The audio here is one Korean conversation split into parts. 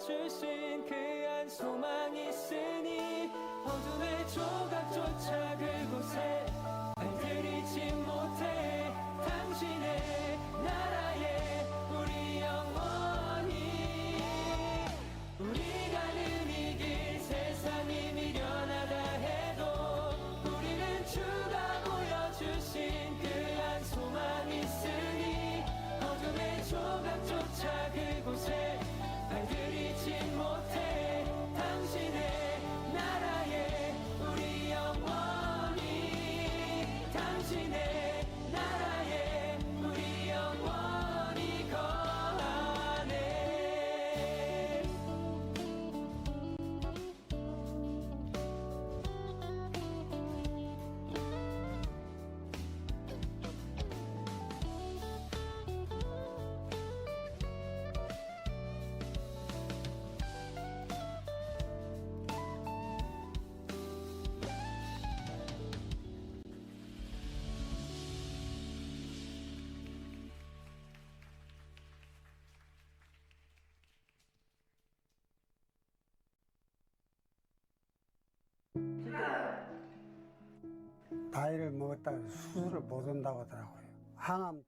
보여주신 그 한 소망이 있으니 어둠의 조각조차 그곳에 알들이지 못해 당신의 나라에 우리 영원히 우리 가는 이 길 세상이 미련하다 해도 우리는 주가 보여주신 그 한 소망이 있으니 어둠의 조각조차 그곳에 알들이지 못해 당신의 나라에 우리 영원히 당신의 나라에 우리 영원히 거하네. 나이를 먹었다가 수술을 못 한다고 하더라고요. 항암.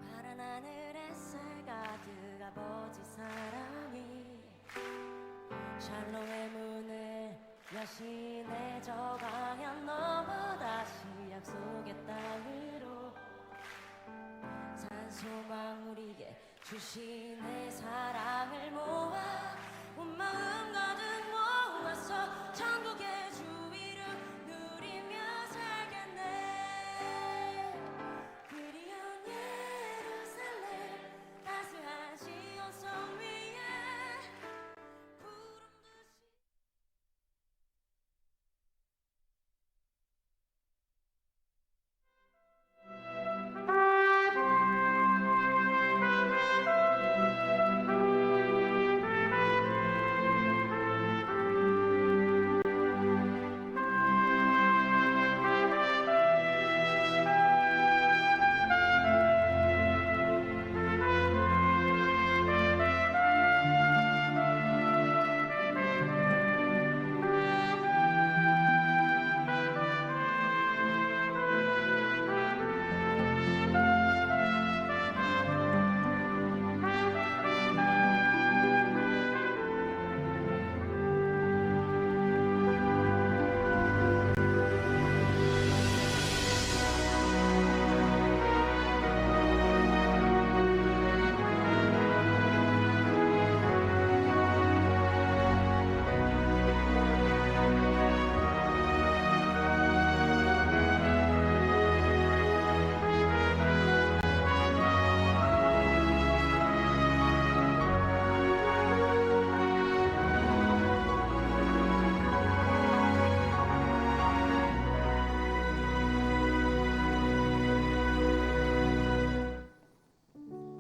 파란 하늘 햇살 가득 아버지 사랑이 샬롬의 문을 여신의 저 강연 넘어 다시 약속의 땅으로 산소망 우리에게 주신 내 사랑을 모아 온 마음 가득 모아서 천국의 주 이름 누리며 살겠네. 그리운 예루살렘 따스한 시온성 위에 구름 듯이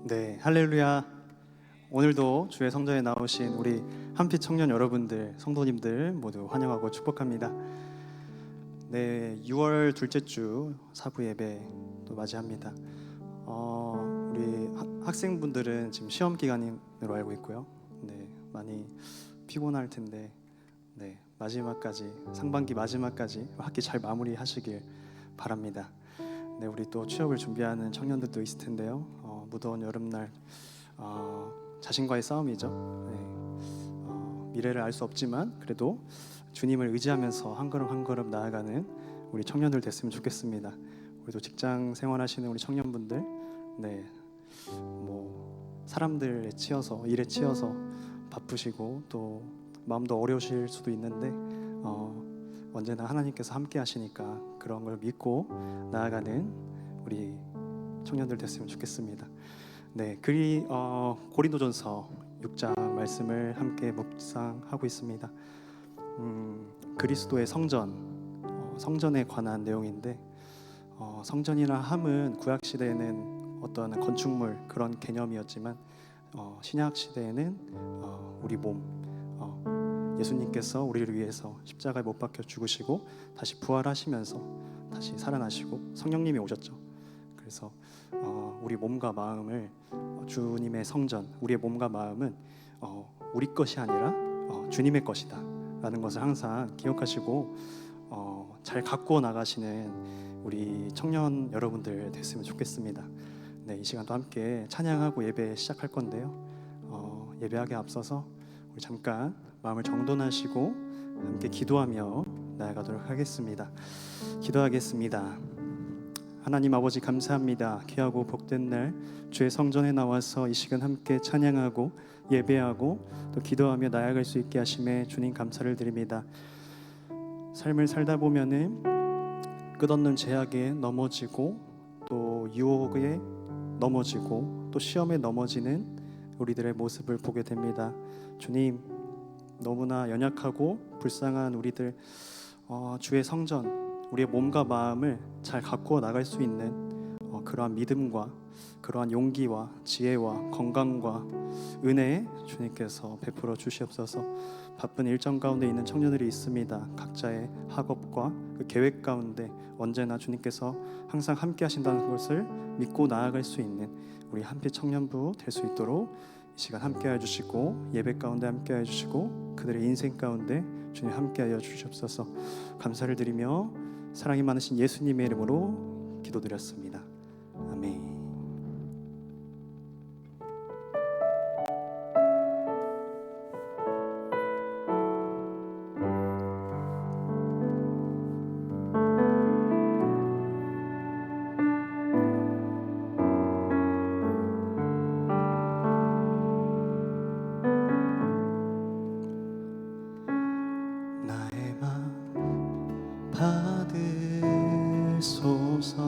네, 할렐루야. 오늘도 주의 성전에 나오신 우리 한빛 청년 여러분들, 성도님들 모두 환영하고 축복합니다. 네, 6월 둘째 주 사부 예배 또 맞이합니다. 우리 학생분들은 지금 시험 기간으로 알고 있고요. 네, 많이 피곤할 텐데, 네, 마지막까지 상반기 마지막까지 학기 잘 마무리하시길 바랍니다. 네, 우리 또 취업을 준비하는 청년들도 있을 텐데요. 무더운 여름날 자신과의 싸움이죠. 네, 미래를 알 수 없지만 그래도 주님을 의지하면서 한 걸음 한 걸음 나아가는 우리 청년들 됐으면 좋겠습니다. 우리도 직장 생활하시는 우리 청년분들, 네, 뭐 사람들에 치여서 일에 치여서 바쁘시고 또 마음도 어려우실 수도 있는데 언제나 하나님께서 함께 하시니까 그런 걸 믿고 나아가는 우리 청년들 됐으면 좋겠습니다. 네, 고린도전서 6장 말씀을 함께 묵상하고 있습니다. 그리스도의 성전에 관한 내용인데 성전이라 함은 구약 시대에는 어떤 건축물 그런 개념이었지만 신약 시대에는 우리 몸, 예수님께서 우리를 위해서 십자가에 못 박혀 죽으시고 다시 부활하시면서 다시 살아나시고 성령님이 오셨죠. 그래서 우리 몸과 마음을 주님의 성전, 우리의 몸과 마음은 우리 것이 아니라 주님의 것이다 라는 것을 항상 기억하시고 잘 가꾸어 나가시는 우리 청년 여러분들 됐으면 좋겠습니다. 네, 이 시간도 함께 찬양하고 예배 시작할 건데요. 예배하기 앞서서 우리 잠깐 마음을 정돈하시고 함께 기도하며 나아가도록 하겠습니다. 기도하겠습니다. 하나님 아버지 감사합니다. 귀하고 복된 날 주의 성전에 나와서 이 시간 함께 찬양하고 예배하고 또 기도하며 나아갈 수 있게 하심에 주님 감사를 드립니다. 삶을 살다 보면은 끝없는 제약에 넘어지고 또 유혹에 넘어지고 또 시험에 넘어지는 우리들의 모습을 보게 됩니다. 주님, 너무나 연약하고 불쌍한 우리들 주의 성전, 우리의 몸과 마음을 잘 가꾸어 나갈 수 있는 그러한 믿음과 그러한 용기와 지혜와 건강과 은혜 주님께서 베풀어 주시옵소서. 바쁜 일정 가운데 있는 청년들이 있습니다. 각자의 학업과 그 계획 가운데 언제나 주님께서 항상 함께 하신다는 것을 믿고 나아갈 수 있는 우리 한빛 청년부 될 수 있도록 이 시간 함께해 주시고 예배 가운데 함께해 주시고 그들의 인생 가운데 주님 함께하여 주시옵소서. 감사를 드리며 사랑이 많으신 예수님의 이름으로 기도드렸습니다. 아멘. 나의 맘 받으소서.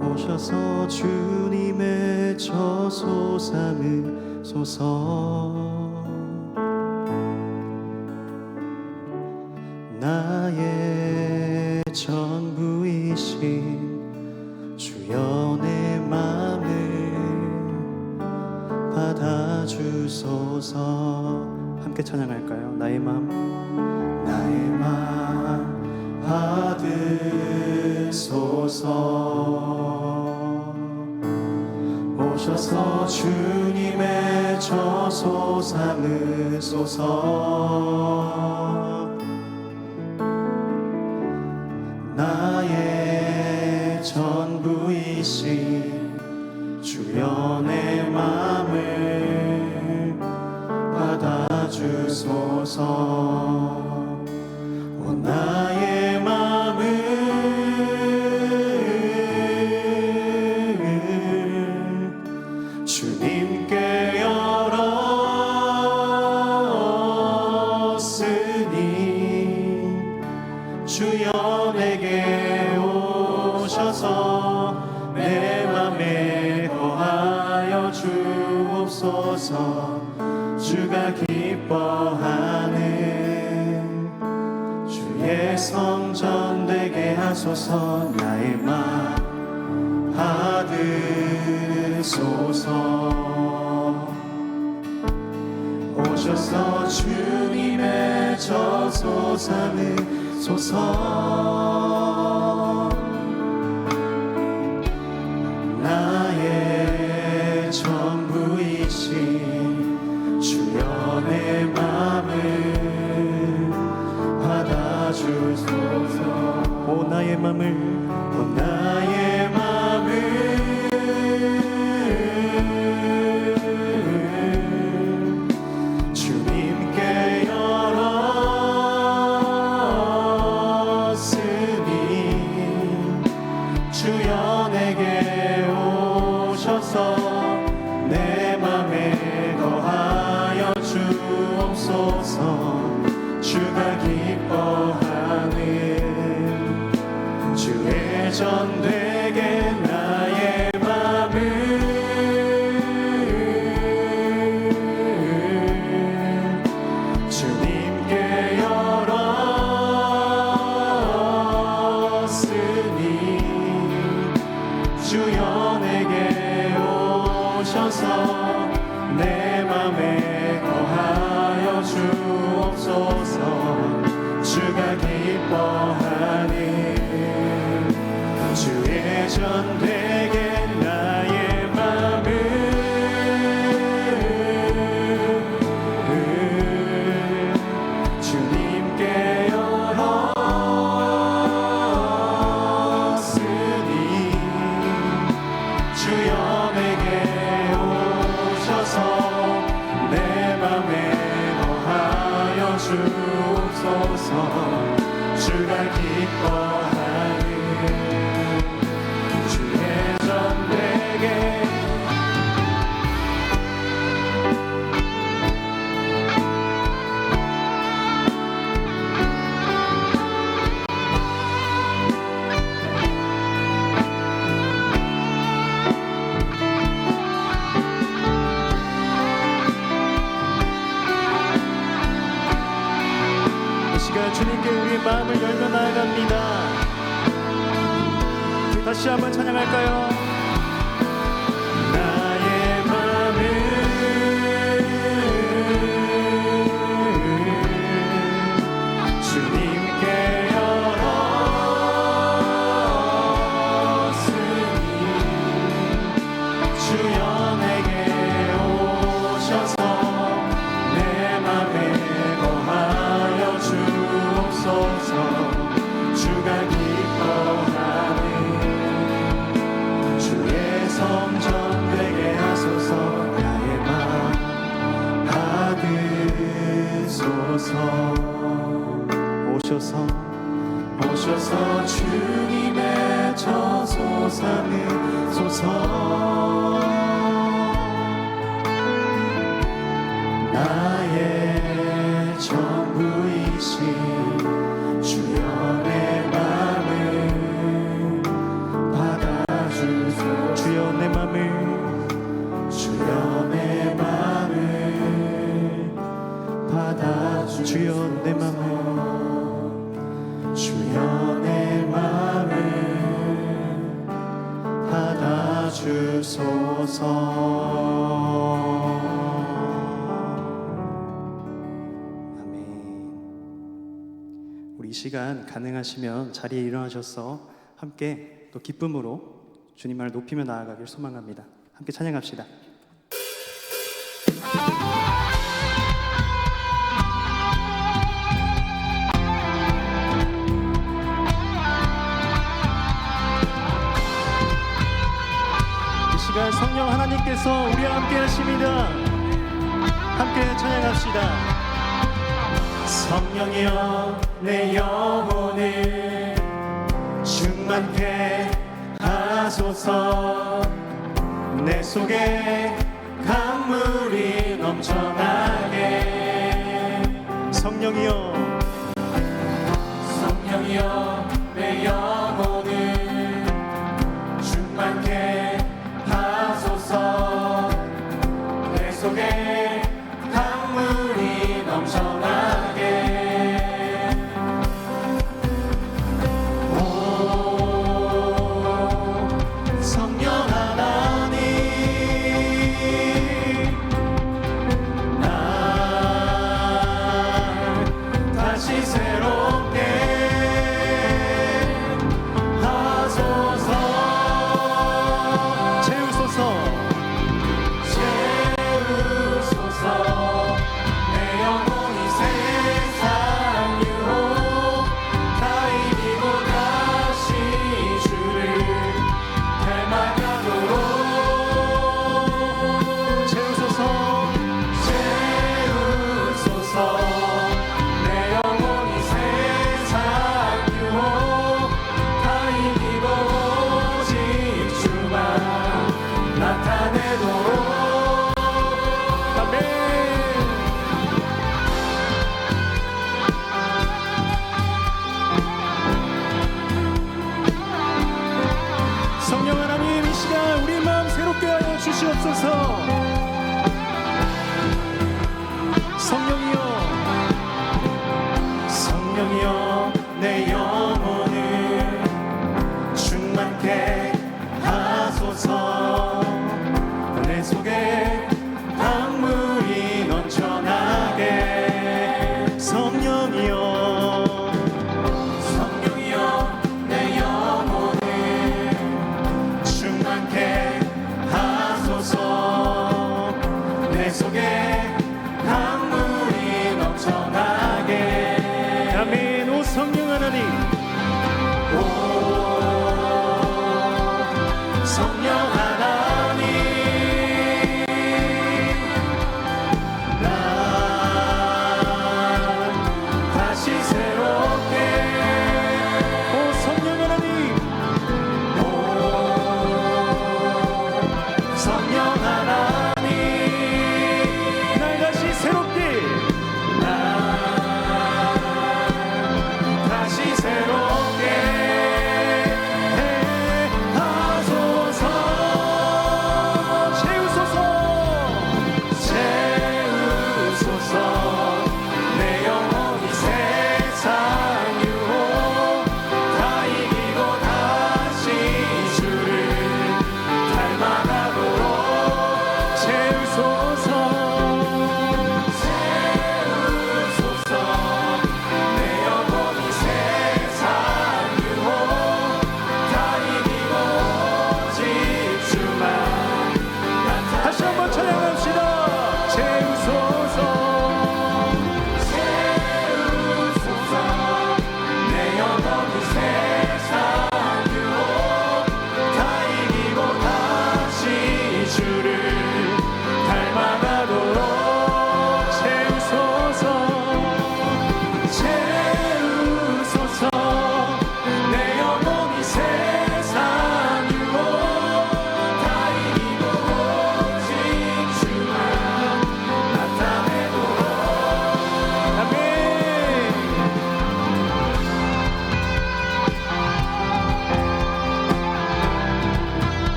오셔서 주님의 저소 삼으소서. 나의 전부이신 주여 내 맘을 받아주소서. 함께 찬양할까요? 나의 맘 받으소서. 오셔서 주님의 저소 삼으소서. 나의 전부이신 주여 내 맘을 받아주소서. 나의 맘을 주님께 열었으니 주여 내게 오셔서 내 맘에 거하여 주옵소서. 주가 기뻐하는 주의 성전 되게 하소서. 나의 맘 받으소서. 오셔서 주님의 저소 삼으소서. 나의 전부이신 주여 내 맘을 받아주소서. 오 나의 맘을, 오 나의 맘을 주님께 열었으니 주여 내게 오셔서 내 맘에 거하여 주옵소서. 주가 기뻐하는 주의 전 되게 나의 맘을 주님께 열었으니 주여 내게 오셔서 내 맘에 거하여 주옵소서. 주가 기뻐하는 주의 전되게 나의 맘을 주님께 열었으니 주여 내게 오셔서 내 맘에 거하여 주옵소서. 주가 기뻐하는 주의 전되게 이 시간 주님께 우리 마음을 열며 나아갑니다. 우리 다시 한번 찬양할까요? 나의 마음을 주님께 열었으니 주여 내게 오셔서 내 맘에 거하여 주옵소서. 주가 기뻐하는 주의 성전 되게 하소서. 나의 마음 받으소서. 오셔서 주님의 저소 삼으소서. 나의 전부이신 주여 내 맘을 받아주소서. 주여 내 맘을 받아주소서. 주여 내 맘을 받아주소서. 아멘. 우리 이 시간 가능하시면 자리에 일어나셔서 함께 또 기쁨으로 주님을 높이며 나아가길 소망합니다. 함께 찬양합시다. 이 시간 성령 하나님께서 우리와 함께 하십니다. 함께 찬양합시다. 성령이여 내 영혼을 충만케 하소서. 내 속에 강물이 넘쳐나게. 성령이여 내 영혼을 충만케 하소서. 내 속에 강물이 넘쳐나게. 주시옵소서. 성령이여 내 영혼을 충만케 하소서. 내 속에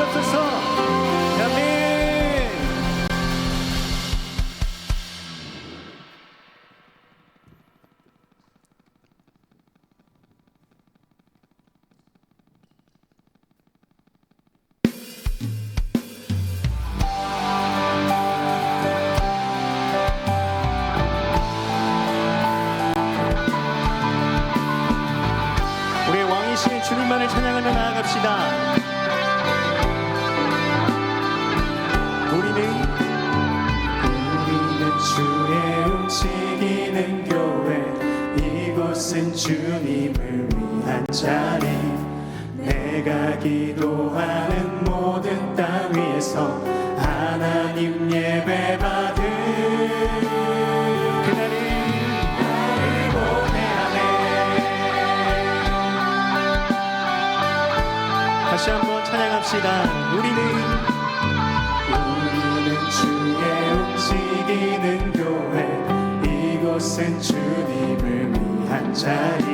주시옵소서. 아멘. 우리의 왕이신 주님만을 찬양하며 나아갑시다. 우리는 주의 움직이는 교회, 이곳은 주님을 위한 자리. 내가 기도하는 모든 땅 위에서 하나님 예배 받은 그날을 나를 보내하네. 다시 한번 찬양합시다. 우리는 주의 움직이는 교회, 이곳은 주님을 위한 자리.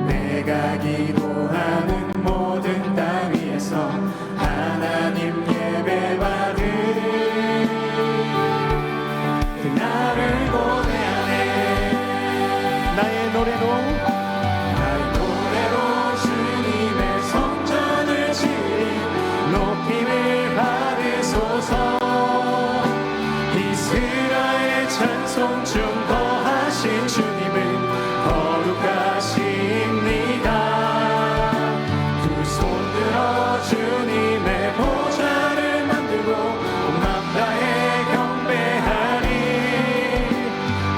내가 기도하는 모든 땅 위에서 하나님 예배 받은 그날을 고대하네. 나의 노래로 주님의 성전을 지으리 높임을 받으소서. 이스라엘 찬송 중 거하신 주님은 거룩하십니다. 두 손 들어 주님의 보좌를 만들고 맘 다해 경배하리.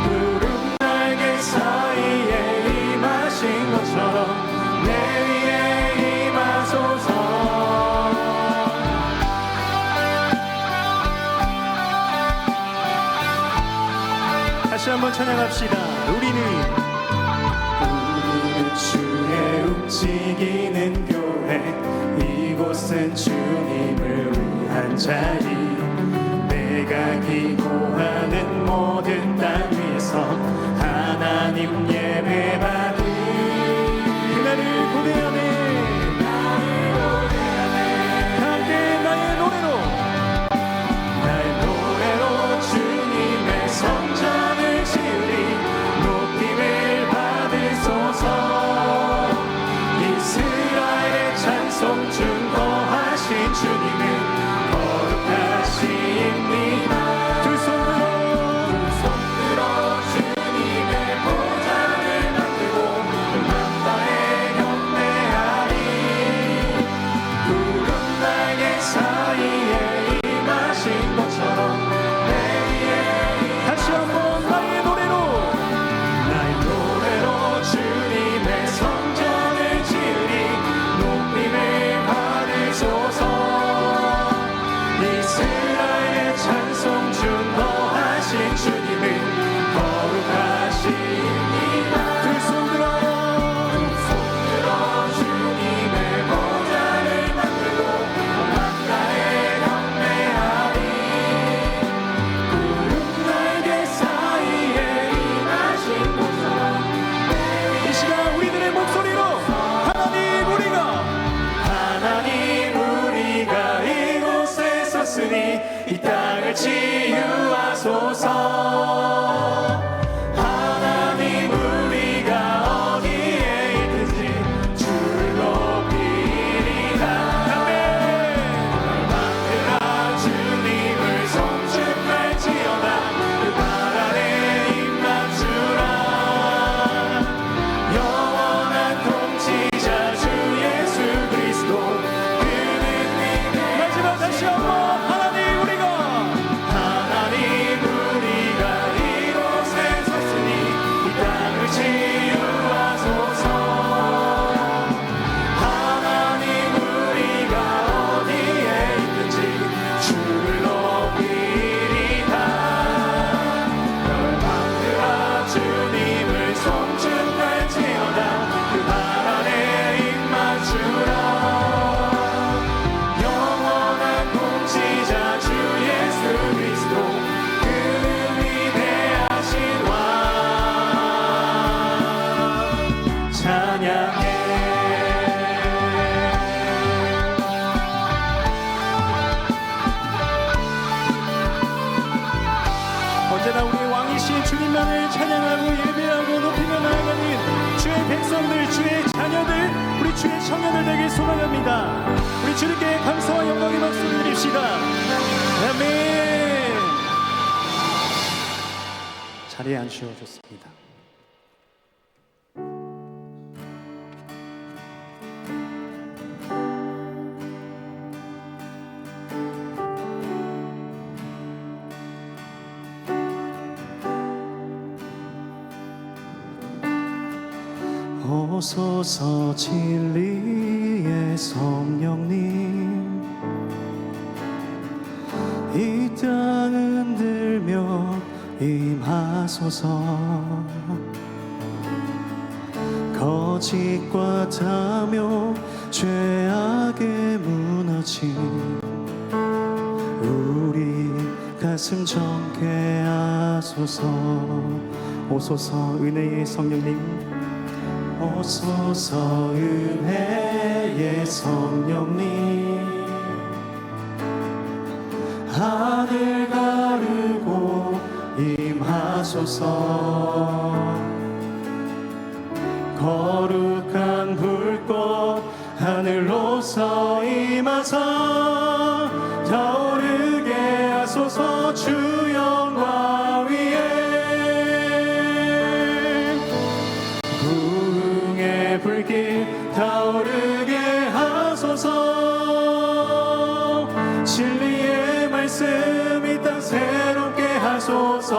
구름 날개 사이에 임하신 것처럼 내 위에 임하소서. 다시 한번 찬양합시다. 우리는 주의 움직이는 교회, 이곳은 주님을 위한 자리. 내가 기도하는 모든 땅 위에서 하나님 예배 받은 그날을 고대하네. 함께 나의 노래로 주님의 성전을 지으리 높임을 받으소서. 이스라엘의 찬송 중 거하신 주님은 거룩하십니다. 두 손 들어 주님의 보좌를 만들고 맘 다해 경배하리. 구름 날개 사이에 임하신 것처럼 내 위에 다시 한번 나의 노래로 주님의 성전을 지으리 높임을 받으소서. 이스라엘의 찬송 중 거하신 주님은 거룩하십니다. 두 손 들어 주님의 보좌를 만들고 맘 다해 경배하리. 구름 날개 사이에 임하신 것처럼 이 시간 우리들의 목소리로 하나님 우리가 이곳에 섰으니 이 땅을 치유하소서. 하나님 우리가 어디에 있든지 주를 높이리라. 만들어 주님을 송축할지어다. 그 발 아래 입맞추라. 영원한 통치자 주 예수 그리스도, 그는 네게 마지막 다시 한번 하나님 우리가 주의 자녀들, 우리 주의 청년들 되길 소망합니다. 우리 주님께 감사와 영광의 박수 드립시다. 아멘. 자리에 앉으셔줬습니다. 오소서 진리의 성령님, 이 땅 흔들며 임하소서. 거짓과 탐욕 죄악에 무너진 우리 가슴 정케 하소서. 오소서 은혜의 성령님, 오소서 은혜의 성령님, 하늘 가르고 임하소서. 거룩한 불꽃 하늘로서 임하사 타오르게 하소서. 주 영광 위에 부흥의 불길 타오르게 하소서. 진리의 말씀 이 땅 새롭게 하소서.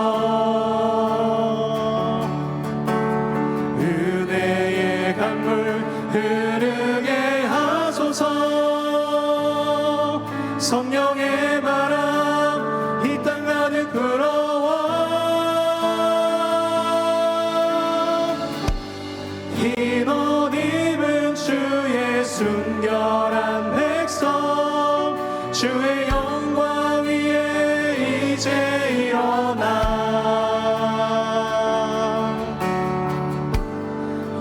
은혜의 강물 흐르게 하소서. 성령의 바람 이 땅 가득 불어와 흰 옷 입은 주의 순결한 백성, 주의 영광 위에 이제 일어나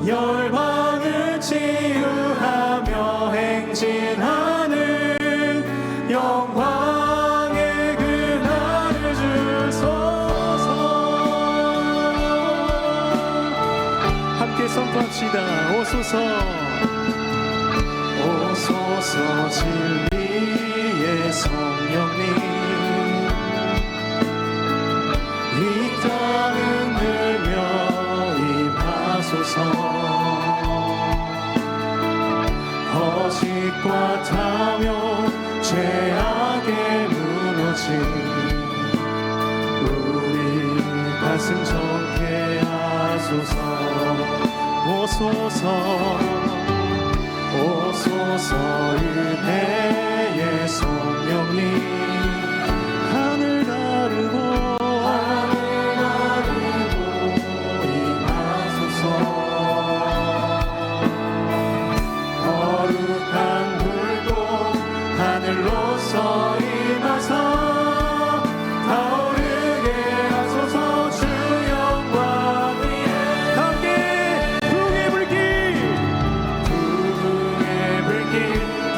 열방을 치유하며 행진하는 영광의 그날을 주소서. 함께 선포합시다. 오소서. 오소서 진리의 성령님, 이 땅 흔들며 임하소서. 거짓과 탐욕 죄악에 무너진 우리 가슴 정케 하소서. 오소서. 오소서 은혜의 성령님, 하늘 가르고 임하소서. 거룩한 불꽃 하늘로서 임하사 타오르게 하소서. 주 영광 위에 함께 부흥의 불길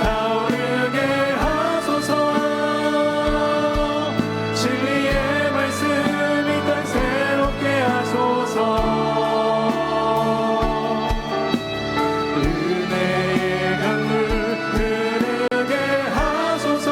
타오르게 하소서. 진리의 말씀 이 땅 새롭게 하소서. 은혜의 강물 흐르게 하소서.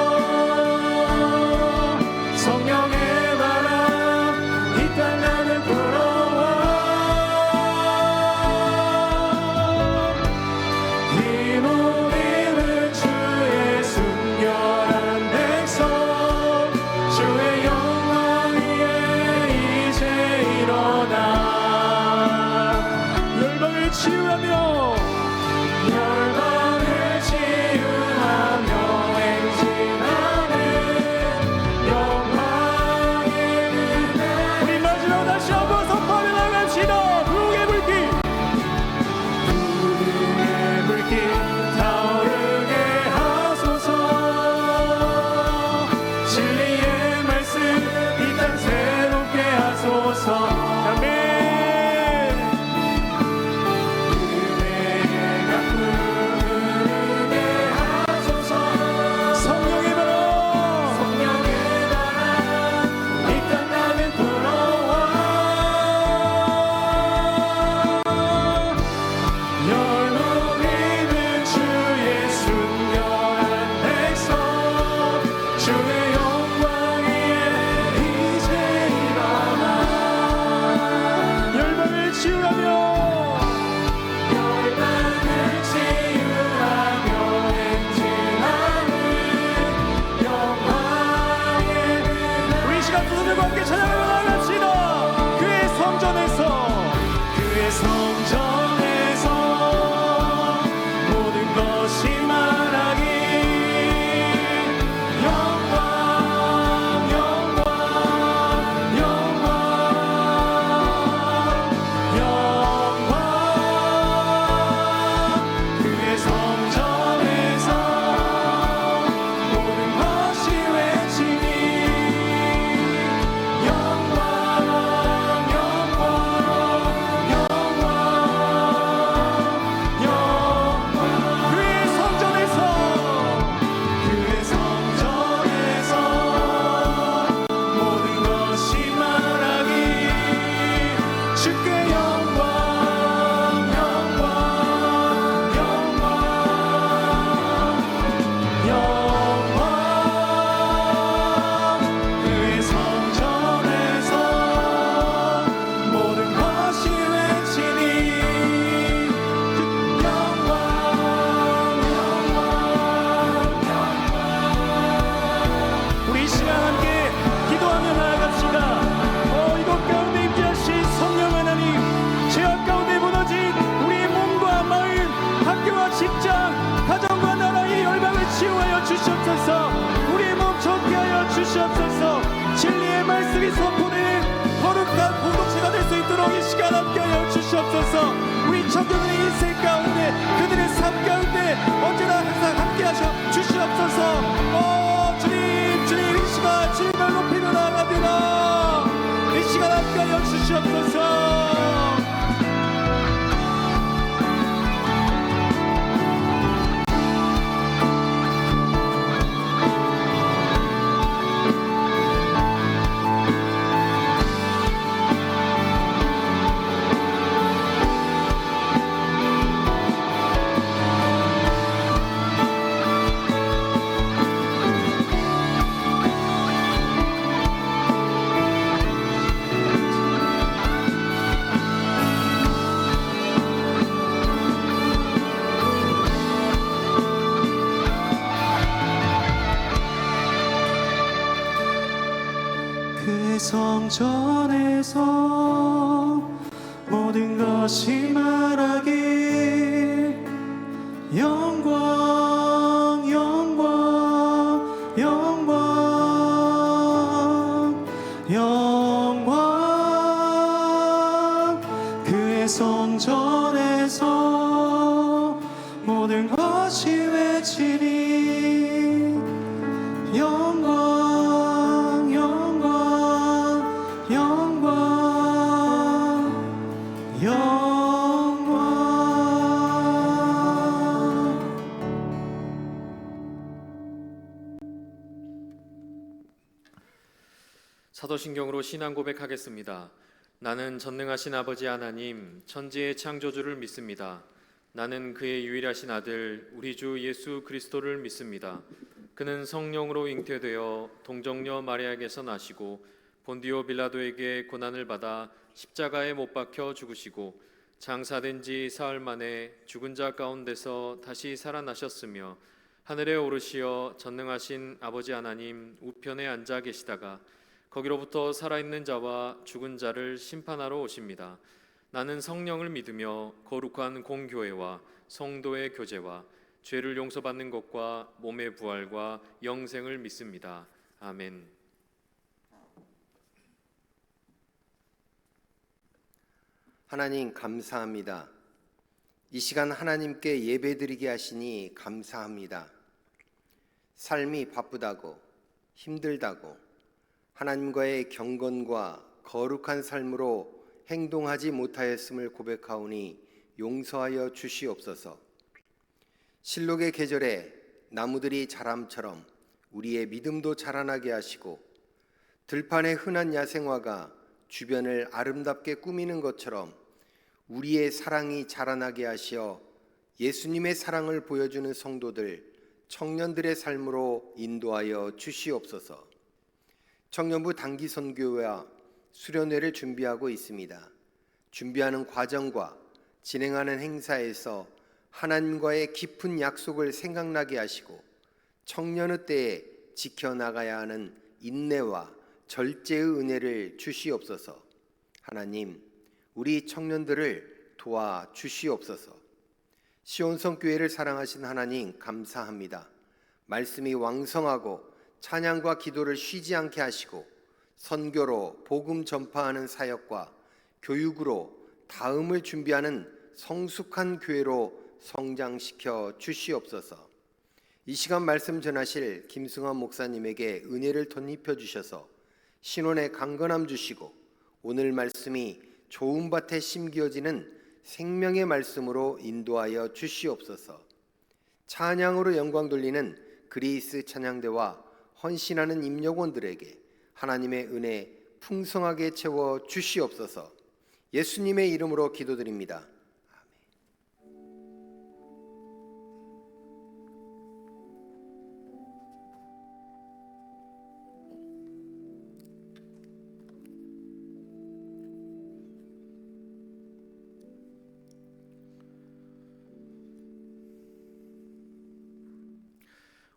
주시옵소서. 우리의 몸 좋게 하여 주시옵소서. 진리의 말씀이 선포되는 거룩한 공동체가 될 수 있도록 이 시간 함께 하여 주시옵소서. 우리 청년들의 인생 가운데 그들의 삶 가운데 언제나 항상 함께 하셔 주시옵소서. 주님 이 시간 주님을 높이며 나아갑니다. 이 시간 함께 하여 주시옵소서. 그의 성전에서 모든 것이 말하길 영광 영광 영광 영광 그의 성전에서 모든 것이 외치니 영광 영광 영광 사도신경으로 신앙 고백하겠습니다. 나는 전능하신 아버지 하나님 천지의 창조주를 믿습니다. 나는 그의 유일하신 아들 우리 주 예수 그리스도를 믿습니다. 그는 성령으로 잉태되어 동정녀 마리아에게서 나시고 본디오 빌라도에게 고난을 받아 십자가에 못 박혀 죽으시고 장사된 지 사흘 만에 죽은 자 가운데서 다시 살아나셨으며 하늘에 오르시어 전능하신 아버지 하나님 우편에 앉아 계시다가 거기로부터 살아있는 자와 죽은 자를 심판하러 오십니다. 나는 성령을 믿으며 거룩한 공교회와 성도의 교제와 죄를 용서받는 것과 몸의 부활과 영생을 믿습니다. 아멘. 하나님 감사합니다. 이 시간 하나님께 예배드리게 하시니 감사합니다. 삶이 바쁘다고 힘들다고 하나님과의 경건과 거룩한 삶으로 행동하지 못하였음을 고백하오니 용서하여 주시옵소서. 실록의 계절에 나무들이 자람처럼 우리의 믿음도 자라나게 하시고 들판의 흔한 야생화가 주변을 아름답게 꾸미는 것처럼 우리의 사랑이 자라나게 하시어 예수님의 사랑을 보여주는 성도들, 청년들의 삶으로 인도하여 주시옵소서. 청년부 단기 선교회와 수련회를 준비하고 있습니다. 준비하는 과정과 진행하는 행사에서 하나님과의 깊은 약속을 생각나게 하시고 청년의 때에 지켜나가야 하는 인내와 절제의 은혜를 주시옵소서. 하나님, 우리 청년들을 도와 주시옵소서. 시온성교회를 사랑하신 하나님 감사합니다. 말씀이 왕성하고 찬양과 기도를 쉬지 않게 하시고 선교로 복음 전파하는 사역과 교육으로 다음을 준비하는 성숙한 교회로 성장시켜 주시옵소서. 이 시간 말씀 전하실 김승환 목사님에게 은혜를 덧입혀 주셔서 신혼에 강건함 주시고 오늘 말씀이 좋은 밭에 심겨지는 생명의 말씀으로 인도하여 주시옵소서. 찬양으로 영광 돌리는 그리스 찬양대와 헌신하는 임역원들에게 하나님의 은혜 풍성하게 채워 주시옵소서. 예수님의 이름으로 기도드립니다.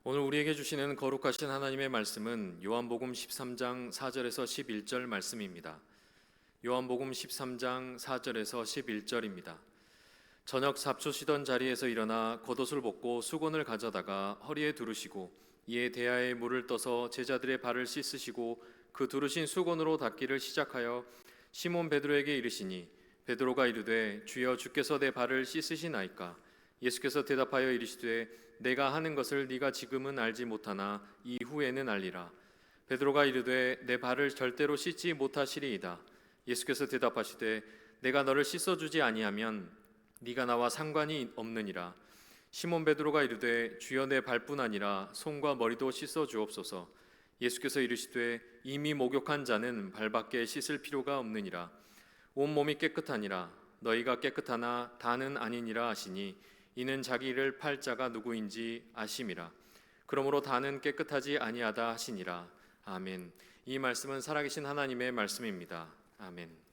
오늘 우리에게 주시는 거룩하신 하나님의 말씀은 요한복음 13장 4절에서 11절 말씀입니다. 요한복음 13장 4절에서 11절입니다. 저녁 잡수시던 자리에서 일어나 겉옷을 벗고 수건을 가져다가 허리에 두르시고 이에 대야에 물을 떠서 제자들의 발을 씻으시고 그 두르신 수건으로 닦기를 시작하여 시몬 베드로에게 이르시니 베드로가 이르되 주여 주께서 내 발을 씻으시나이까. 예수께서 대답하여 이르시되 내가 하는 것을 네가 지금은 알지 못하나 이후에는 알리라. 베드로가 이르되 내 발을 절대로 씻지 못하시리이다. 예수께서 대답하시되 내가 너를 씻어주지 아니하면 네가 나와 상관이 없느니라. 시몬 베드로가 이르되 주여 내 발뿐 아니라 손과 머리도 씻어 주옵소서. 예수께서 이르시되 이미 목욕한 자는 발밖에 씻을 필요가 없느니라. 온 몸이 깨끗하니라. 너희가 깨끗하나 다는 아니니라 하시니 이는 자기를 팔 자가 누구인지 아심이라. 그러므로 다는 깨끗하지 아니하다 하시니라. 아멘. 이 말씀은 살아계신 하나님의 말씀입니다. 아멘.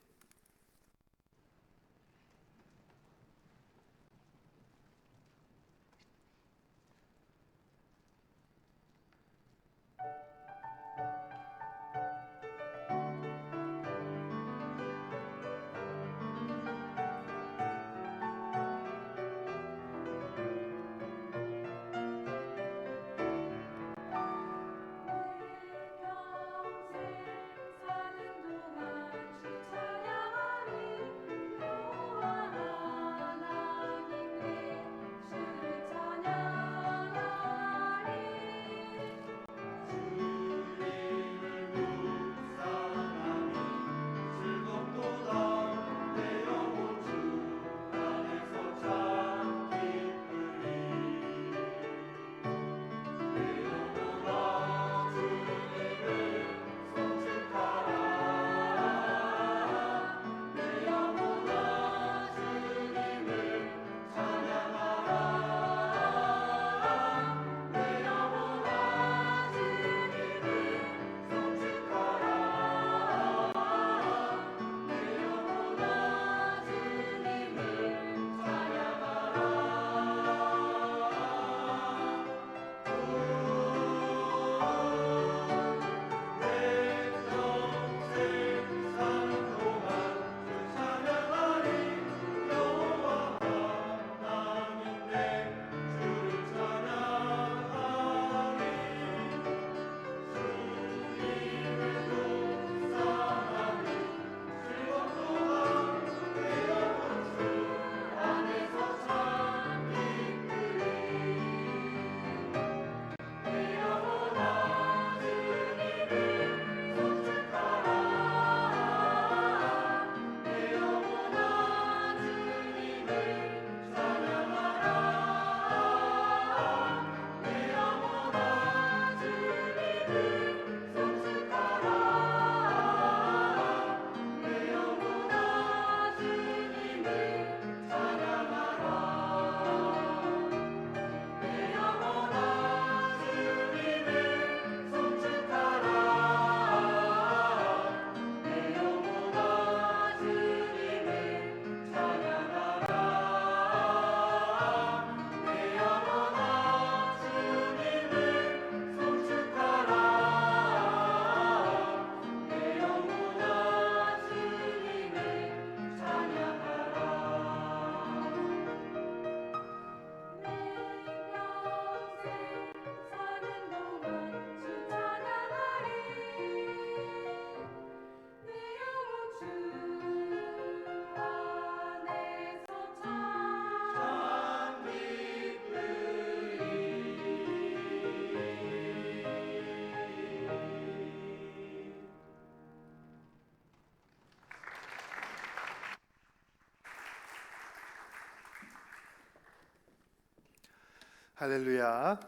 할렐루야.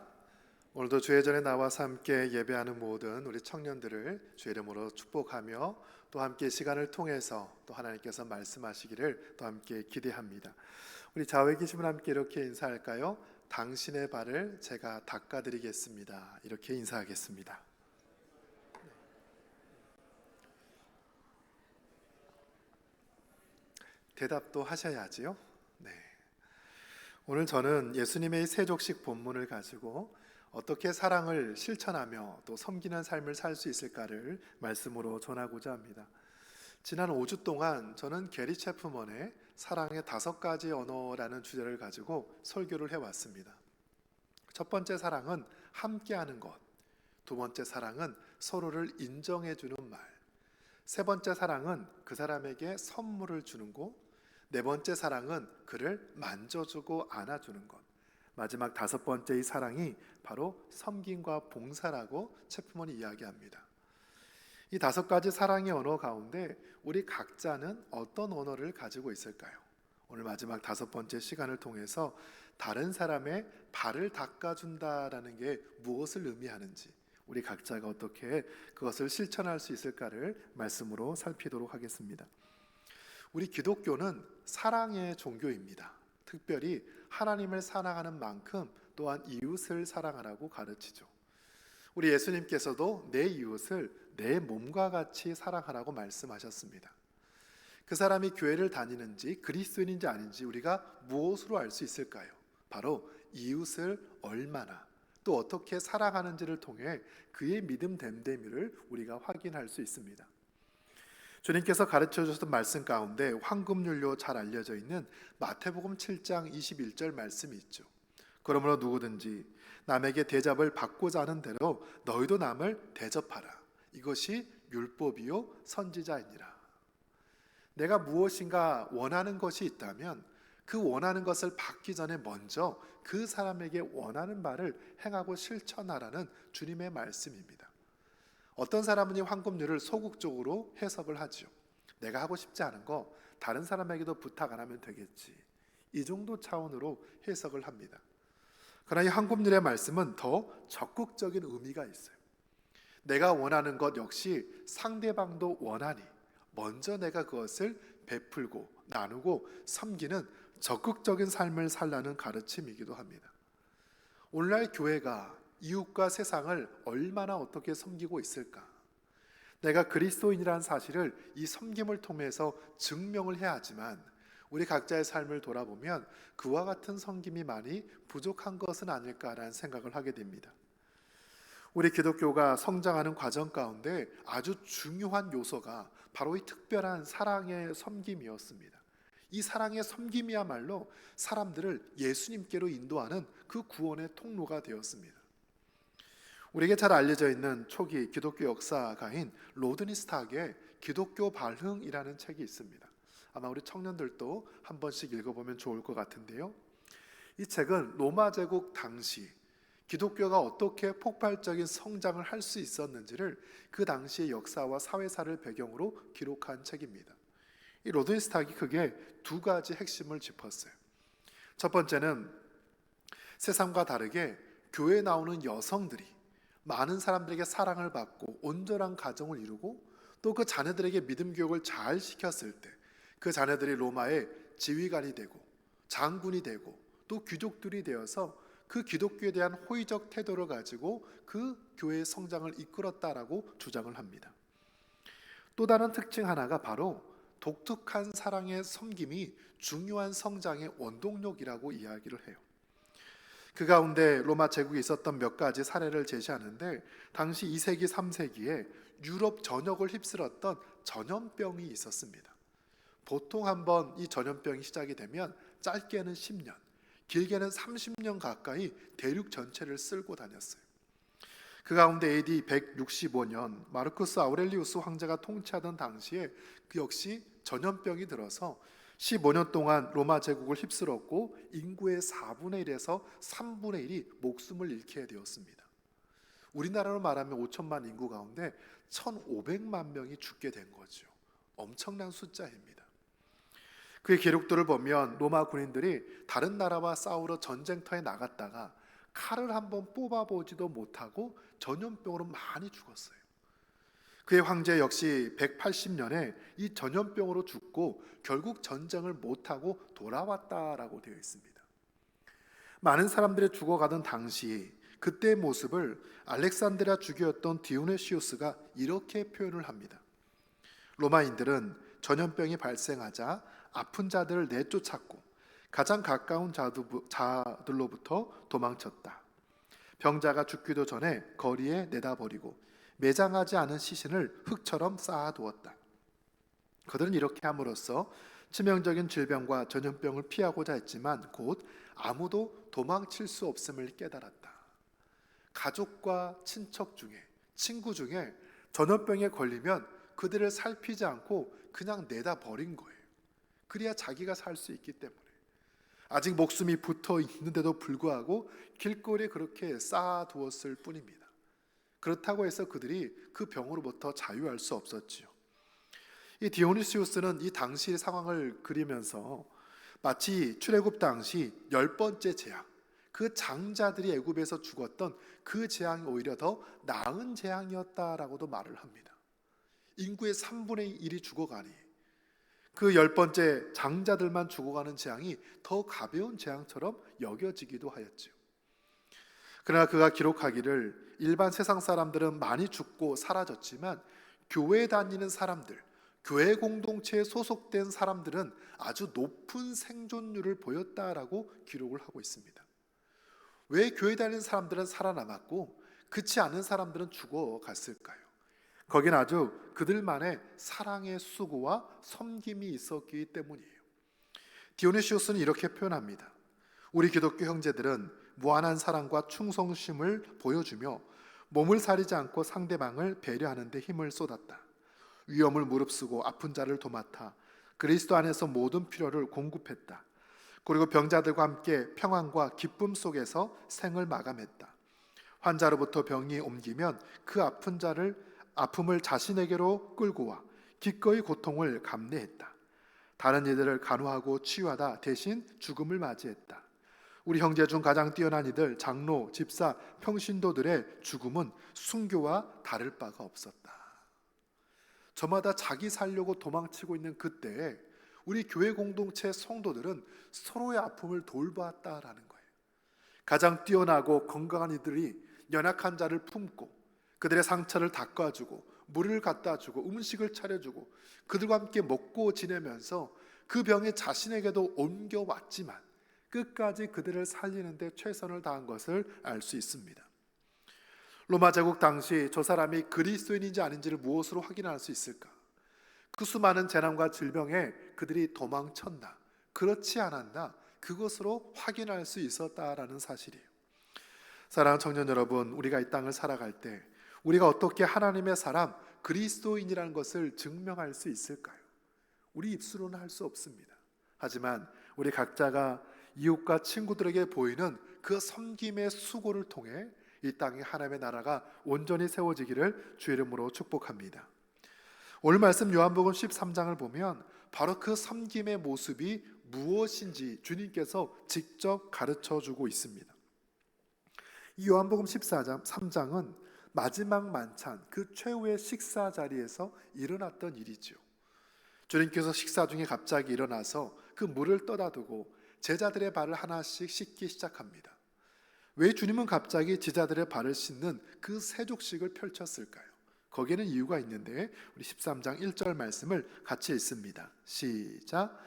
오늘도 주의 전에 나와서 함께 예배하는 모든 우리 청년들을 주의 이름으로 축복하며 또 함께 시간을 통해서 또 하나님께서 말씀하시기를 또 함께 기대합니다. 우리 좌우에 계신 분 함께 이렇게 인사할까요? 당신의 발을 제가 닦아드리겠습니다. 이렇게 인사하겠습니다. 대답도 하셔야지요. 네. 오늘 저는 예수님의 세족식 본문을 가지고 어떻게 사랑을 실천하며 또 섬기는 삶을 살 수 있을까를 말씀으로 전하고자 합니다. 지난 5주 동안 저는 게리 체프먼의 사랑의 5가지 언어라는 주제를 가지고 설교를 해왔습니다. 첫 번째 사랑은 함께하는 것. 두 번째 사랑은 서로를 인정해주는 말. 세 번째 사랑은 그 사람에게 선물을 주는 것. 네 번째 사랑은 그를 만져주고 안아주는 것. 마지막 다섯 번째의 사랑이 바로 섬김과 봉사라고 체프먼이 이야기합니다. 이 다섯 가지 사랑의 언어 가운데 우리 각자는 어떤 언어를 가지고 있을까요? 오늘 마지막 다섯 번째 시간을 통해서 다른 사람의 발을 닦아준다라는 게 무엇을 의미하는지, 우리 각자가 어떻게 그것을 실천할 수 있을까를 말씀으로 살피도록 하겠습니다. 우리 기독교는 사랑의 종교입니다. 특별히 하나님을 사랑하는 만큼 또한 이웃을 사랑하라고 가르치죠. 우리 예수님께서도 내 이웃을 내 몸과 같이 사랑하라고 말씀하셨습니다. 그 사람이 교회를 다니는지 그리스도인인지 아닌지 우리가 무엇으로 알 수 있을까요? 바로 이웃을 얼마나 또 어떻게 사랑하는지를 통해 그의 믿음 됨됨이를 우리가 확인할 수 있습니다. 주님께서 가르쳐 주셨던 말씀 가운데 황금률로 잘 알려져 있는 마태복음 7장 21절 말씀이 있죠. 그러므로 누구든지 남에게 대접을 받고자 하는 대로 너희도 남을 대접하라. 이것이 율법이요 선지자이니라. 내가 무엇인가 원하는 것이 있다면 그 원하는 것을 받기 전에 먼저 그 사람에게 원하는 바를 행하고 실천하라는 주님의 말씀입니다. 어떤 사람은 이 황금률을 소극적으로 해석을 하죠. 내가 하고 싶지 않은 거 다른 사람에게도 부탁 안 하면 되겠지. 이 정도 차원으로 해석을 합니다. 그러나 이 황금률의 말씀은 더 적극적인 의미가 있어요. 내가 원하는 것 역시 상대방도 원하니 먼저 내가 그것을 베풀고 나누고 섬기는 적극적인 삶을 살라는 가르침이기도 합니다. 오늘날 교회가 이웃과 세상을 얼마나 어떻게 섬기고 있을까? 내가 그리스도인이라는 사실을 이 섬김을 통해서 증명을 해야 하지만 우리 각자의 삶을 돌아보면 그와 같은 섬김이 많이 부족한 것은 아닐까라는 생각을 하게 됩니다. 우리 기독교가 성장하는 과정 가운데 아주 중요한 요소가 바로 이 특별한 사랑의 섬김이었습니다. 이 사랑의 섬김이야말로 사람들을 예수님께로 인도하는 그 구원의 통로가 되었습니다. 우리에게 잘 알려져 있는 초기 기독교 역사가인 로드니 스탁의 기독교 발흥이라는 책이 있습니다. 아마 우리 청년들도 한 번씩 읽어보면 좋을 것 같은데요. 이 책은 로마 제국 당시 기독교가 어떻게 폭발적인 성장을 할 수 있었는지를 그 당시의 역사와 사회사를 배경으로 기록한 책입니다. 이 로드니 스탁이 크게 두 가지 핵심을 짚었어요. 첫 번째는 세상과 다르게 교회에 나오는 여성들이 많은 사람들에게 사랑을 받고 온전한 가정을 이루고 또 그 자녀들에게 믿음 교육을 잘 시켰을 때 그 자녀들이 로마의 지휘관이 되고 장군이 되고 또 귀족들이 되어서 그 기독교에 대한 호의적 태도를 가지고 그 교회의 성장을 이끌었다라고 주장을 합니다. 또 다른 특징 하나가 바로 독특한 사랑의 섬김이 중요한 성장의 원동력이라고 이야기를 해요. 그 가운데 로마 제국에 있었던 몇 가지 사례를 제시하는데 당시 2세기, 3세기에 유럽 전역을 휩쓸었던 전염병이 있었습니다. 보통 한번 이 전염병이 시작이 되면 짧게는 10년, 길게는 30년 가까이 대륙 전체를 쓸고 다녔어요. 그 가운데 AD 165년 마르쿠스 아우렐리우스 황제가 통치하던 당시에 그 역시 전염병이 들어서 15년 동안 로마 제국을 휩쓸었고 인구의 4분의 1에서 3분의 1이 목숨을 잃게 되었습니다. 우리나라로 말하면 5천만 인구 가운데 1,500만 명이 죽게 된 거죠. 엄청난 숫자입니다. 그의 기록들을 보면 로마 군인들이 다른 나라와 싸우러 전쟁터에 나갔다가 칼을 한번 뽑아보지도 못하고 전염병으로 많이 죽었어요. 그의 황제 역시 180년에 이 전염병으로 죽고 결국 전쟁을 못하고 돌아왔다라고 되어 있습니다. 많은 사람들이 죽어가던 당시 그때의 모습을 알렉산드리아 주교였던 디오네시우스가 이렇게 표현을 합니다. 로마인들은 전염병이 발생하자 아픈 자들을 내쫓았고 가장 가까운 자들로부터 도망쳤다. 병자가 죽기도 전에 거리에 내다버리고 매장하지 않은 시신을 흙처럼 쌓아두었다. 그들은 이렇게 함으로써 치명적인 질병과 전염병을 피하고자 했지만 곧 아무도 도망칠 수 없음을 깨달았다. 가족과 친척 중에, 친구 중에 전염병에 걸리면 그들을 살피지 않고 그냥 내다 버린 거예요. 그래야 자기가 살 수 있기 때문에. 아직 목숨이 붙어 있는데도 불구하고 길거리에 그렇게 쌓아두었을 뿐입니다. 그렇다고 해서 그들이 그 병으로부터 자유할 수 없었지요. 이 디오니시우스는 이 당시의 상황을 그리면서 마치 출애굽 당시 10번째 재앙, 그 장자들이 애굽에서 죽었던 그 재앙이 오히려 더 나은 재앙이었다라고도 말을 합니다. 인구의 3분의 1이 죽어가니 그 10번째 장자들만 죽어가는 재앙이 더 가벼운 재앙처럼 여겨지기도 하였죠. 그러나 그가 기록하기를 일반 세상 사람들은 많이 죽고 사라졌지만 교회 다니는 사람들, 교회 공동체에 소속된 사람들은 아주 높은 생존율을 보였다라고 기록을 하고 있습니다. 왜 교회 다니는 사람들은 살아남았고 그렇지 않은 사람들은 죽어갔을까요? 거긴 아주 그들만의 사랑의 수고와 섬김이 있었기 때문이에요. 디오니시우스는 이렇게 표현합니다. 우리 기독교 형제들은 무한한 사랑과 충성심을 보여주며 몸을 사리지 않고 상대방을 배려하는 데 힘을 쏟았다. 위험을 무릅쓰고 아픈 자를 도맡아 그리스도 안에서 모든 필요를 공급했다. 그리고 병자들과 함께 평안과 기쁨 속에서 생을 마감했다. 환자로부터 병이 옮기면 그 아픔을 자신에게로 끌고 와 기꺼이 고통을 감내했다. 다른 이들을 간호하고 치유하다 대신 죽음을 맞이했다. 우리 형제 중 가장 뛰어난 이들, 장로, 집사, 평신도들의 죽음은 순교와 다를 바가 없었다. 저마다 자기 살려고 도망치고 있는 그때에 우리 교회 공동체 성도들은 서로의 아픔을 돌보았다라는 거예요. 가장 뛰어나고 건강한 이들이 연약한 자를 품고 그들의 상처를 닦아주고 물을 갖다주고 음식을 차려주고 그들과 함께 먹고 지내면서 그 병이 자신에게도 옮겨왔지만 끝까지 그들을 살리는 데 최선을 다한 것을 알 수 있습니다. 로마 제국 당시 저 사람이 그리스도인인지 아닌지를 무엇으로 확인할 수 있을까? 그 수많은 재난과 질병에 그들이 도망쳤나? 그렇지 않았나? 그것으로 확인할 수 있었다라는 사실이에요. 사랑하는 청년 여러분, 우리가 이 땅을 살아갈 때 우리가 어떻게 하나님의 사람, 그리스도인이라는 것을 증명할 수 있을까요? 우리 입술로는 할 수 없습니다. 하지만 우리 각자가 이웃과 친구들에게 보이는 그 섬김의 수고를 통해 이 땅에 하나님의 나라가 온전히 세워지기를 주의 이름으로 축복합니다. 오늘 말씀 요한복음 13장을 보면 바로 그 섬김의 모습이 무엇인지 주님께서 직접 가르쳐주고 있습니다. 이 요한복음 13장은 마지막 만찬, 그 최후의 식사 자리에서 일어났던 일이죠. 주님께서 식사 중에 갑자기 일어나서 그 물을 떠다 두고 제자들의 발을 하나씩 씻기 시작합니다. 왜 주님은 갑자기 제자들의 발을 씻는 그 세족식을 펼쳤을까요? 거기에는 이유가 있는데 우리 13장 1절 말씀을 같이 읽습니다. 시작.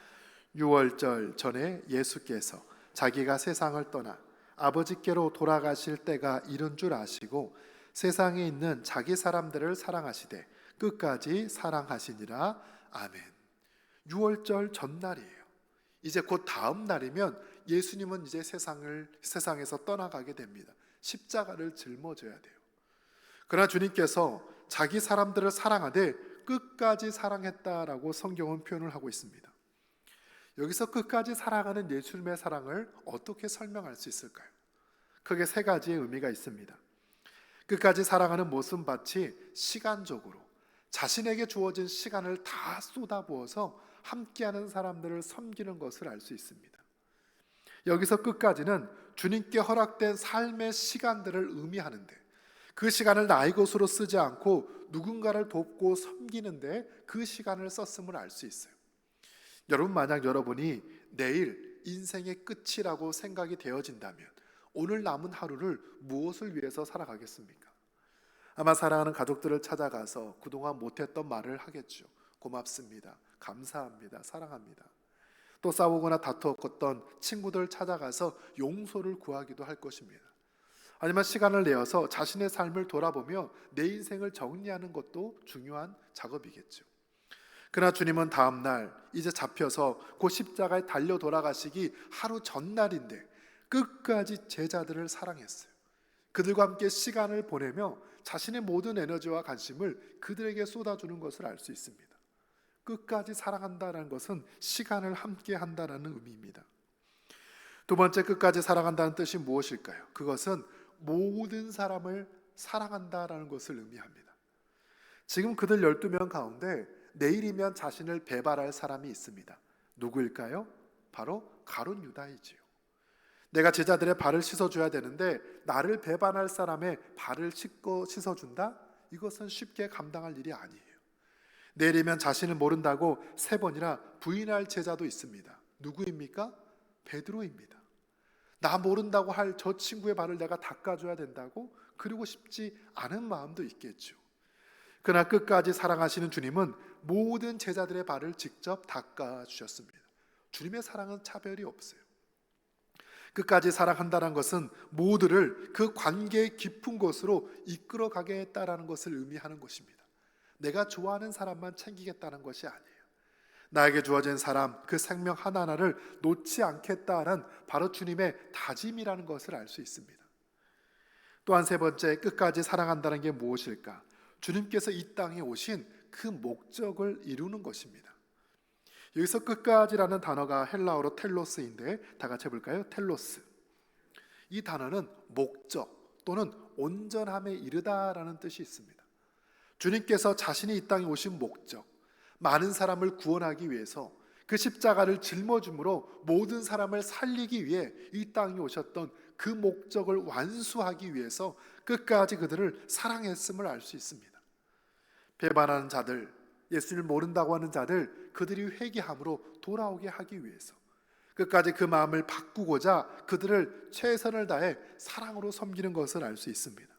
유월절 전에 예수께서 자기가 세상을 떠나 아버지께로 돌아가실 때가 이른 줄 아시고 세상에 있는 자기 사람들을 사랑하시되 끝까지 사랑하시니라. 아멘. 유월절 전날이에요. 이제 곧 다음 날이면 예수님은 이제 세상에서 떠나가게 됩니다. 십자가를 짊어져야 돼요. 그러나 주님께서 자기 사람들을 사랑하되 끝까지 사랑했다라고 성경은 표현을 하고 있습니다. 여기서 끝까지 사랑하는 예수님의 사랑을 어떻게 설명할 수 있을까요? 크게 세 가지의 의미가 있습니다. 끝까지 사랑하는 모습은 마치 시간적으로 자신에게 주어진 시간을 다 쏟아부어서 함께하는 사람들을 섬기는 것을 알 수 있습니다. 여기서 끝까지는 주님께 허락된 삶의 시간들을 의미하는데 그 시간을 나의 것으로 쓰지 않고 누군가를 돕고 섬기는데 그 시간을 썼음을 알 수 있어요. 여러분, 만약 여러분이 내일 인생의 끝이라고 생각이 되어진다면 오늘 남은 하루를 무엇을 위해서 살아가겠습니까? 아마 사랑하는 가족들을 찾아가서 그동안 못했던 말을 하겠죠. 고맙습니다. 감사합니다. 사랑합니다. 또 싸우거나 다투었던 친구들 찾아가서 용서를 구하기도 할 것입니다. 아니면 시간을 내어서 자신의 삶을 돌아보며 내 인생을 정리하는 것도 중요한 작업이겠죠. 그러나 주님은 다음 날 이제 잡혀서 곧 십자가에 달려 돌아가시기 하루 전날인데 끝까지 제자들을 사랑했어요. 그들과 함께 시간을 보내며 자신의 모든 에너지와 관심을 그들에게 쏟아주는 것을 알 수 있습니다. 끝까지 사랑한다는 것은 시간을 함께 한다는 의미입니다. 두 번째, 끝까지 사랑한다는 뜻이 무엇일까요? 그것은 모든 사람을 사랑한다라는 것을 의미합니다. 지금 그들 12명 가운데 내일이면 자신을 배반할 사람이 있습니다. 누구일까요? 바로 가룟 유다이지요. 내가 제자들의 발을 씻어줘야 되는데 나를 배반할 사람의 발을 씻어준다? 이것은 쉽게 감당할 일이 아니에요. 내일이면 자신을 모른다고 3번이나 부인할 제자도 있습니다. 누구입니까? 베드로입니다. 나 모른다고 할 저 친구의 발을 내가 닦아줘야 된다고 그러고 싶지 않은 마음도 있겠죠. 그러나 끝까지 사랑하시는 주님은 모든 제자들의 발을 직접 닦아주셨습니다. 주님의 사랑은 차별이 없어요. 끝까지 사랑한다는 것은 모두를 그 관계의 깊은 곳으로 이끌어가게 했다라는 것을 의미하는 것입니다. 내가 좋아하는 사람만 챙기겠다는 것이 아니에요. 나에게 주어진 사람, 그 생명 하나하나를 놓지 않겠다는 바로 주님의 다짐이라는 것을 알 수 있습니다. 또한 3번째, 끝까지 사랑한다는 게 무엇일까? 주님께서 이 땅에 오신 그 목적을 이루는 것입니다. 여기서 끝까지라는 단어가 헬라어로 텔로스인데 다 같이 해볼까요? 텔로스. 이 단어는 목적 또는 온전함에 이르다라는 뜻이 있습니다. 주님께서 자신이 이 땅에 오신 목적, 많은 사람을 구원하기 위해서 그 십자가를 짊어짐으로 모든 사람을 살리기 위해 이 땅에 오셨던 그 목적을 완수하기 위해서 끝까지 그들을 사랑했음을 알 수 있습니다. 배반하는 자들, 예수를 모른다고 하는 자들, 그들이 회개함으로 돌아오게 하기 위해서 끝까지 그 마음을 바꾸고자 그들을 최선을 다해 사랑으로 섬기는 것을 알 수 있습니다.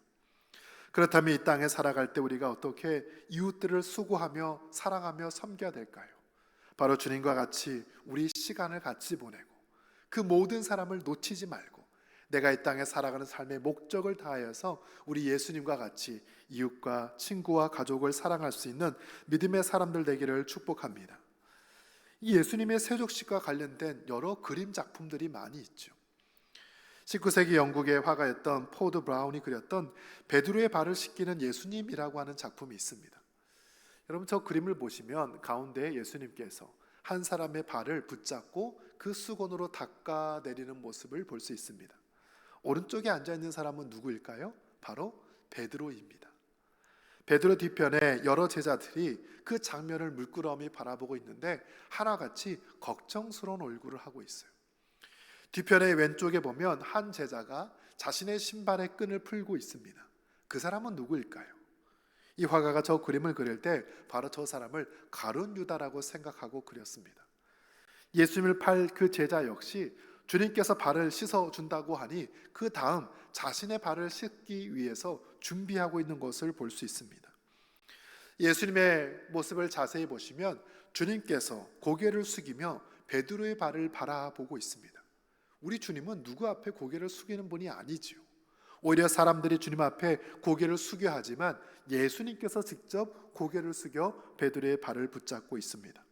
그렇다면 이 땅에 살아갈 때 우리가 어떻게 이웃들을 수고하며 사랑하며 섬겨야 될까요? 바로 주님과 같이 우리 시간을 같이 보내고 그 모든 사람을 놓치지 말고 내가 이 땅에 살아가는 삶의 목적을 다하여서 우리 예수님과 같이 이웃과 친구와 가족을 사랑할 수 있는 믿음의 사람들 되기를 축복합니다. 이 예수님의 세족식과 관련된 여러 그림 작품들이 많이 있죠. 19세기 영국의 화가였던 포드 브라운이 그렸던 베드로의 발을 씻기는 예수님이라고 하는 작품이 있습니다. 여러분, 저 그림을 보시면 가운데 예수님께서 한 사람의 발을 붙잡고 그 수건으로 닦아내리는 모습을 볼 수 있습니다. 오른쪽에 앉아있는 사람은 누구일까요? 바로 베드로입니다. 베드로 뒤편에 여러 제자들이 그 장면을 물끄러미 바라보고 있는데 하나같이 걱정스러운 얼굴을 하고 있어요. 뒤편의 왼쪽에 보면 한 제자가 자신의 신발의 끈을 풀고 있습니다. 그 사람은 누구일까요? 이 화가가 저 그림을 그릴 때 바로 저 사람을 가룟 유다라고 생각하고 그렸습니다. 예수님을 팔 그 제자 역시 주님께서 발을 씻어준다고 하니 그 다음 자신의 발을 씻기 위해서 준비하고 있는 것을 볼 수 있습니다. 예수님의 모습을 자세히 보시면 주님께서 고개를 숙이며 베드로의 발을 바라보고 있습니다. 우리 주님은 누구 앞에 고개를 숙이는 분이 아니지요. 오히려 사람들이 주님 앞에 고개를 숙여 하지만 예수님께서 직접 고개를 숙여 베드로의 발을 붙잡고 있습니다.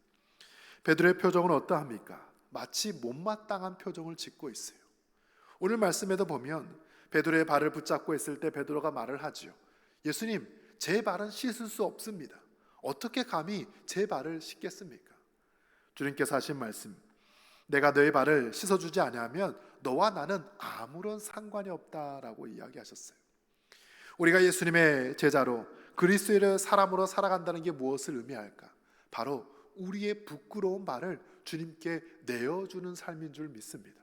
베드로의 표정은 어떠합니까? 마치 못마땅한 표정을 짓고 있어요. 오늘 말씀에도 보면 베드로의 발을 붙잡고 있을 때 베드로가 말을 하지요. 예수님, 제 발은 씻을 수 없습니다. 어떻게 감히 제 발을 씻겠습니까? 주님께서 하신 말씀, 내가 너의 발을 씻어주지 아니하면 너와 나는 아무런 상관이 없다라고 이야기하셨어요. 우리가 예수님의 제자로 그리스도의 사람으로 살아간다는 게 무엇을 의미할까? 바로 우리의 부끄러운 발을 주님께 내어주는 삶인 줄 믿습니다.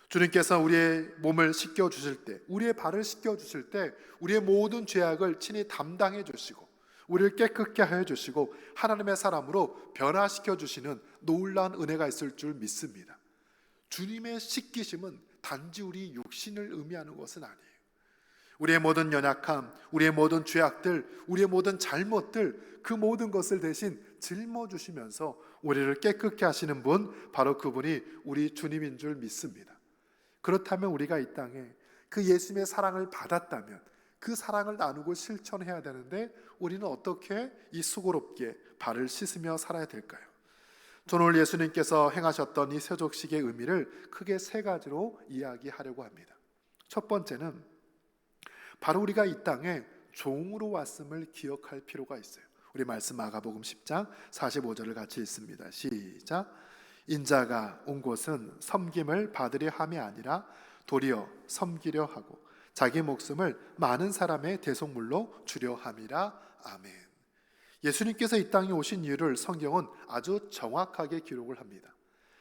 주님께서 우리의 몸을 씻겨주실 때, 우리의 발을 씻겨주실 때 우리의 모든 죄악을 친히 담당해 주시고 우리를 깨끗게 하여 주시고 하나님의 사람으로 변화시켜 주시는 놀라운 은혜가 있을 줄 믿습니다. 주님의 씻기심은 단지 우리 육신을 의미하는 것은 아니에요. 우리의 모든 연약함, 우리의 모든 죄악들, 우리의 모든 잘못들, 그 모든 것을 대신 짊어주시면서 우리를 깨끗게 하시는 분, 바로 그분이 우리 주님인 줄 믿습니다. 그렇다면 우리가 이 땅에 그 예수님의 사랑을 받았다면 그 사랑을 나누고 실천해야 되는데 우리는 어떻게 이 수고롭게 발을 씻으며 살아야 될까요? 저는 오늘 예수님께서 행하셨던 이 세족식의 의미를 크게 3가지로 이야기하려고 합니다. 첫 번째는 바로 우리가 이 땅에 종으로 왔음을 기억할 필요가 있어요. 우리 말씀 마가복음 10장 45절을 같이 읽습니다. 시작. 인자가 온 곳은 섬김을 받으려 함이 아니라 도리어 섬기려 하고 자기 목숨을 많은 사람의 대속물로 주려 함이라. 아멘. 예수님께서 이 땅에 오신 이유를 성경은 아주 정확하게 기록을 합니다.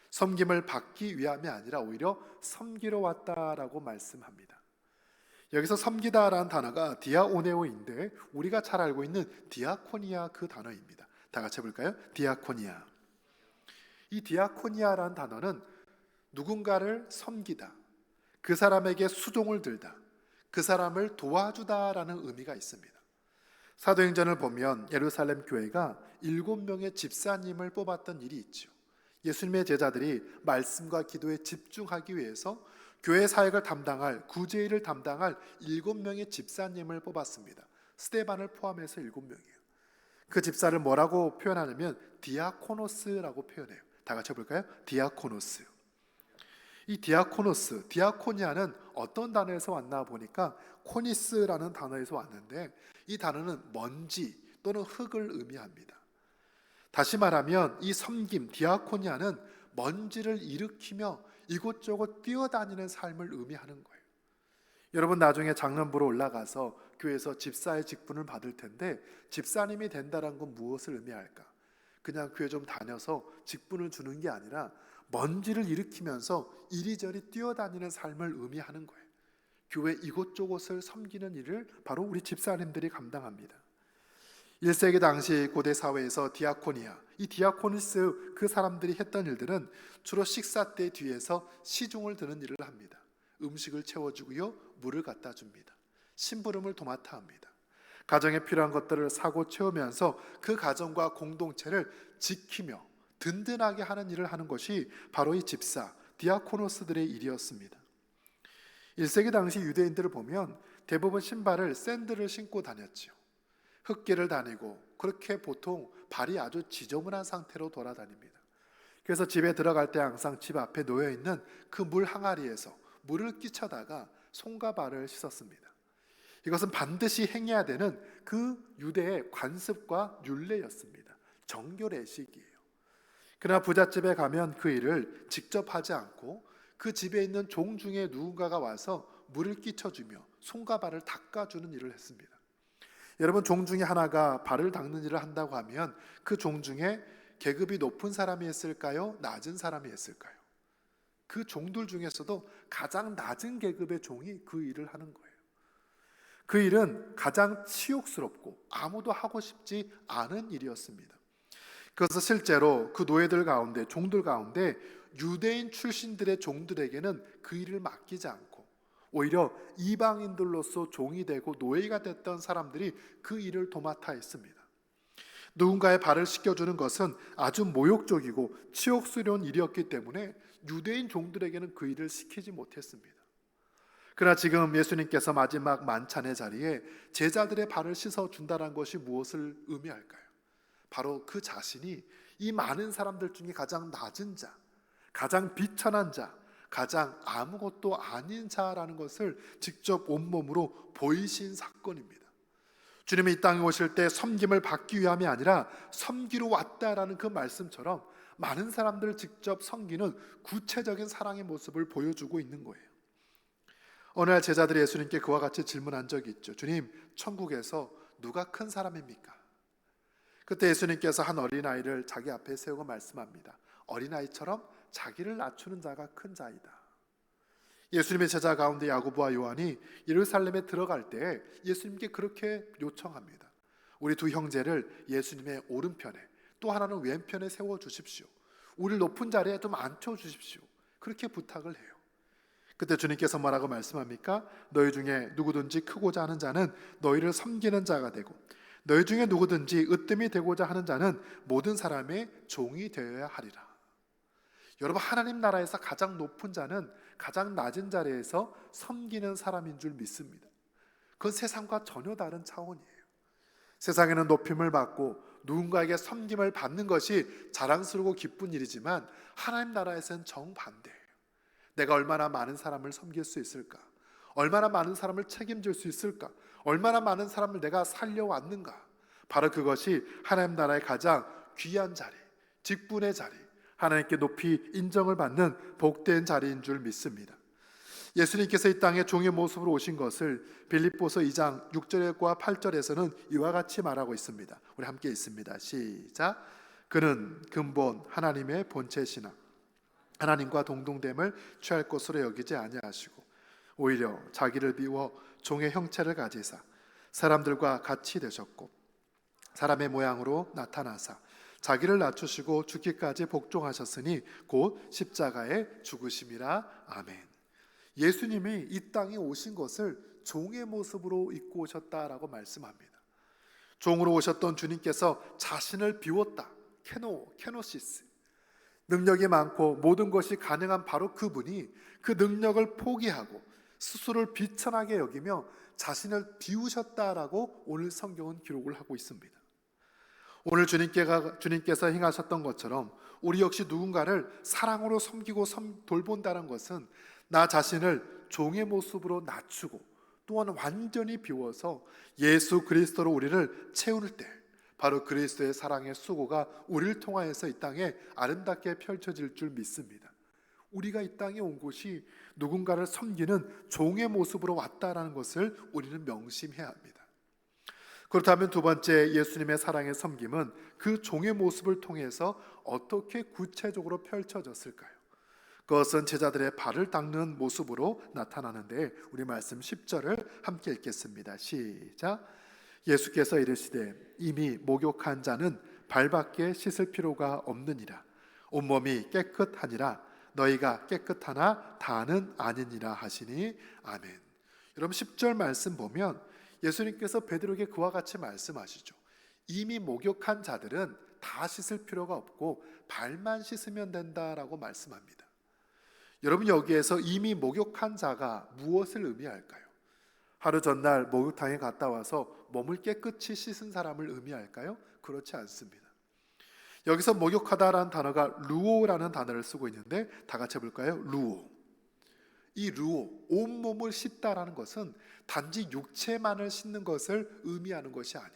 섬김을 받기 위함이 아니라 오히려 섬기러 왔다라고 말씀합니다. 여기서 섬기다라는 단어가 디아오네오인데 우리가 잘 알고 있는 디아코니아 그 단어입니다. 다 같이 해볼까요? 디아코니아. 이 디아코니아라는 단어는 누군가를 섬기다, 그 사람에게 수종을 들다, 그 사람을 도와주다라는 의미가 있습니다. 사도행전을 보면 예루살렘 교회가 7명의 집사님을 뽑았던 일이 있죠. 예수님의 제자들이 말씀과 기도에 집중하기 위해서 교회 사역을 담당할, 구제일을 담당할 7명의 집사님을 뽑았습니다. 스데반을 포함해서 7명이에요. 그 집사를 뭐라고 표현하냐면 디아코노스라고 표현해요. 다 같이 해볼까요? 디아코노스. 이 디아코노스, 디아코니아는 어떤 단어에서 왔나 보니까 코니스라는 단어에서 왔는데 이 단어는 먼지 또는 흙을 의미합니다. 다시 말하면 이 섬김, 디아코니아는 먼지를 일으키며 이곳저곳 뛰어다니는 삶을 의미하는 거예요. 여러분 나중에 장년부로 올라가서 교회에서 집사의 직분을 받을 텐데 집사님이 된다는 건 무엇을 의미할까? 그냥 교회 좀 다녀서 직분을 주는 게 아니라 먼지를 일으키면서 이리저리 뛰어다니는 삶을 의미하는 거예요. 교회 이곳저곳을 섬기는 일을 바로 우리 집사님들이 감당합니다. 1세기 당시 고대 사회에서 디아코니아, 이 디아코니스 그 사람들이 했던 일들은 주로 식사 때 뒤에서 시중을 드는 일을 합니다. 음식을 채워주고요, 물을 갖다 줍니다. 심부름을 도맡아 합니다. 가정에 필요한 것들을 사고 채우면서 그 가정과 공동체를 지키며 든든하게 하는 일을 하는 것이 바로 이 집사, 디아코노스들의 일이었습니다. 1세기 당시 유대인들을 보면 대부분 신발을 샌들을 신고 다녔죠. 흙길을 다니고 그렇게 보통 발이 아주 지저분한 상태로 돌아다닙니다. 그래서 집에 들어갈 때 항상 집 앞에 놓여있는 그 물 항아리에서 물을 끼쳐다가 손과 발을 씻었습니다. 이것은 반드시 행해야 되는 그 유대의 관습과 율례였습니다. 정결의식이에요. 그러나 부잣집에 가면 그 일을 직접 하지 않고 그 집에 있는 종 중에 누군가가 와서 물을 끼쳐주며 손과 발을 닦아주는 일을 했습니다. 여러분 종 중에 하나가 발을 닦는 일을 한다고 하면 그 종 중에 계급이 높은 사람이 했을까요? 낮은 사람이 했을까요? 그 종들 중에서도 가장 낮은 계급의 종이 그 일을 하는 거예요. 그 일은 가장 치욕스럽고 아무도 하고 싶지 않은 일이었습니다. 그래서 실제로 그 노예들 가운데, 종들 가운데 유대인 출신들의 종들에게는 그 일을 맡기지 않고 오히려 이방인들로서 종이 되고 노예가 됐던 사람들이 그 일을 도맡아 했습니다. 누군가의 발을 씻겨주는 것은 아주 모욕적이고 치욕스러운 일이었기 때문에 유대인 종들에게는 그 일을 시키지 못했습니다. 그러나 지금 예수님께서 마지막 만찬의 자리에 제자들의 발을 씻어준다는 것이 무엇을 의미할까요? 바로 그 자신이 이 많은 사람들 중에 가장 낮은 자, 가장 비천한 자, 가장 아무것도 아닌 자라는 것을 직접 온몸으로 보이신 사건입니다. 주님이 이 땅에 오실 때 섬김을 받기 위함이 아니라 섬기러 왔다라는 그 말씀처럼 많은 사람들을 직접 섬기는 구체적인 사랑의 모습을 보여주고 있는 거예요. 어느 날 제자들이 예수님께 그와 같이 질문한 적이 있죠. 주님, 천국에서 누가 큰 사람입니까? 그때 예수님께서 한 어린아이를 자기 앞에 세우고 말씀합니다. 어린아이처럼 자기를 낮추는 자가 큰 자이다. 예수님의 제자 가운데 야고보와 요한이 예루살렘에 들어갈 때 예수님께 그렇게 요청합니다. 우리 두 형제를 예수님의 오른편에 또 하나는 왼편에 세워주십시오. 우리를 높은 자리에 좀 앉혀주십시오. 그렇게 부탁을 해요. 그때 주님께서 뭐라고 말씀합니까? 너희 중에 누구든지 크고자 하는 자는 너희를 섬기는 자가 되고 너희 중에 누구든지 으뜸이 되고자 하는 자는 모든 사람의 종이 되어야 하리라. 여러분, 하나님 나라에서 가장 높은 자는 가장 낮은 자리에서 섬기는 사람인 줄 믿습니다. 그건 세상과 전혀 다른 차원이에요. 세상에는 높임을 받고 누군가에게 섬김을 받는 것이 자랑스러고 기쁜 일이지만 하나님 나라에서는 정반대예요. 내가 얼마나 많은 사람을 섬길 수 있을까? 얼마나 많은 사람을 책임질 수 있을까? 얼마나 많은 사람을 내가 살려왔는가? 바로 그것이 하나님 나라의 가장 귀한 자리, 직분의 자리, 하나님께 높이 인정을 받는 복된 자리인 줄 믿습니다. 예수님께서 이 땅에 종의 모습으로 오신 것을 빌립보서 2장 6절과 8절에서는 이와 같이 말하고 있습니다. 우리 함께 읽습니다. 시작. 그는 근본 하나님의 본체시나 하나님과 동등됨을 취할 것으로 여기지 아니하시고 오히려 자기를 비워 종의 형체를 가지사 사람들과 같이 되셨고 사람의 모양으로 나타나사 자기를 낮추시고 죽기까지 복종하셨으니 곧 십자가에 죽으심이라. 아멘. 예수님이 이 땅에 오신 것을 종의 모습으로 입고 오셨다라고 말씀합니다. 종으로 오셨던 주님께서 자신을 비웠다. 케노시스. 능력이 많고 모든 것이 가능한 바로 그분이 그 능력을 포기하고 스스로를 비천하게 여기며 자신을 비우셨다라고 오늘 성경은 기록을 하고 있습니다. 오늘 주님께서 행하셨던 것처럼 우리 역시 누군가를 사랑으로 섬기고 돌본다는 것은 나 자신을 종의 모습으로 낮추고 또한 완전히 비워서 예수 그리스도로 우리를 채울 때 바로 그리스도의 사랑의 수고가 우리를 통하여서 이 땅에 아름답게 펼쳐질 줄 믿습니다. 우리가 이 땅에 온 곳이 누군가를 섬기는 종의 모습으로 왔다라는 것을 우리는 명심해야 합니다. 그렇다면 두 번째 예수님의 사랑의 섬김은 그 종의 모습을 통해서 어떻게 구체적으로 펼쳐졌을까요? 그것은 제자들의 발을 닦는 모습으로 나타나는데 우리 말씀 10절을 함께 읽겠습니다. 시작. 예수께서 이르시되 이미 목욕한 자는 발밖에 씻을 필요가 없느니라. 온몸이 깨끗하니라. 너희가 깨끗하나 다는 아니니라 하시니. 아멘. 여러분 10절 말씀 보면 예수님께서 베드로에게 그와 같이 말씀하시죠. 이미 목욕한 자들은 다 씻을 필요가 없고 발만 씻으면 된다라고 말씀합니다. 여러분 여기에서 이미 목욕한 자가 무엇을 의미할까요? 하루 전날 목욕탕에 갔다 와서 몸을 깨끗이 씻은 사람을 의미할까요? 그렇지 않습니다. 여기서 목욕하다라는 단어가 루오라는 단어를 쓰고 있는데 다 같이 해볼까요? 루오. 이 루오, 온몸을 씻다라는 것은 단지 육체만을 씻는 것을 의미하는 것이 아니에요.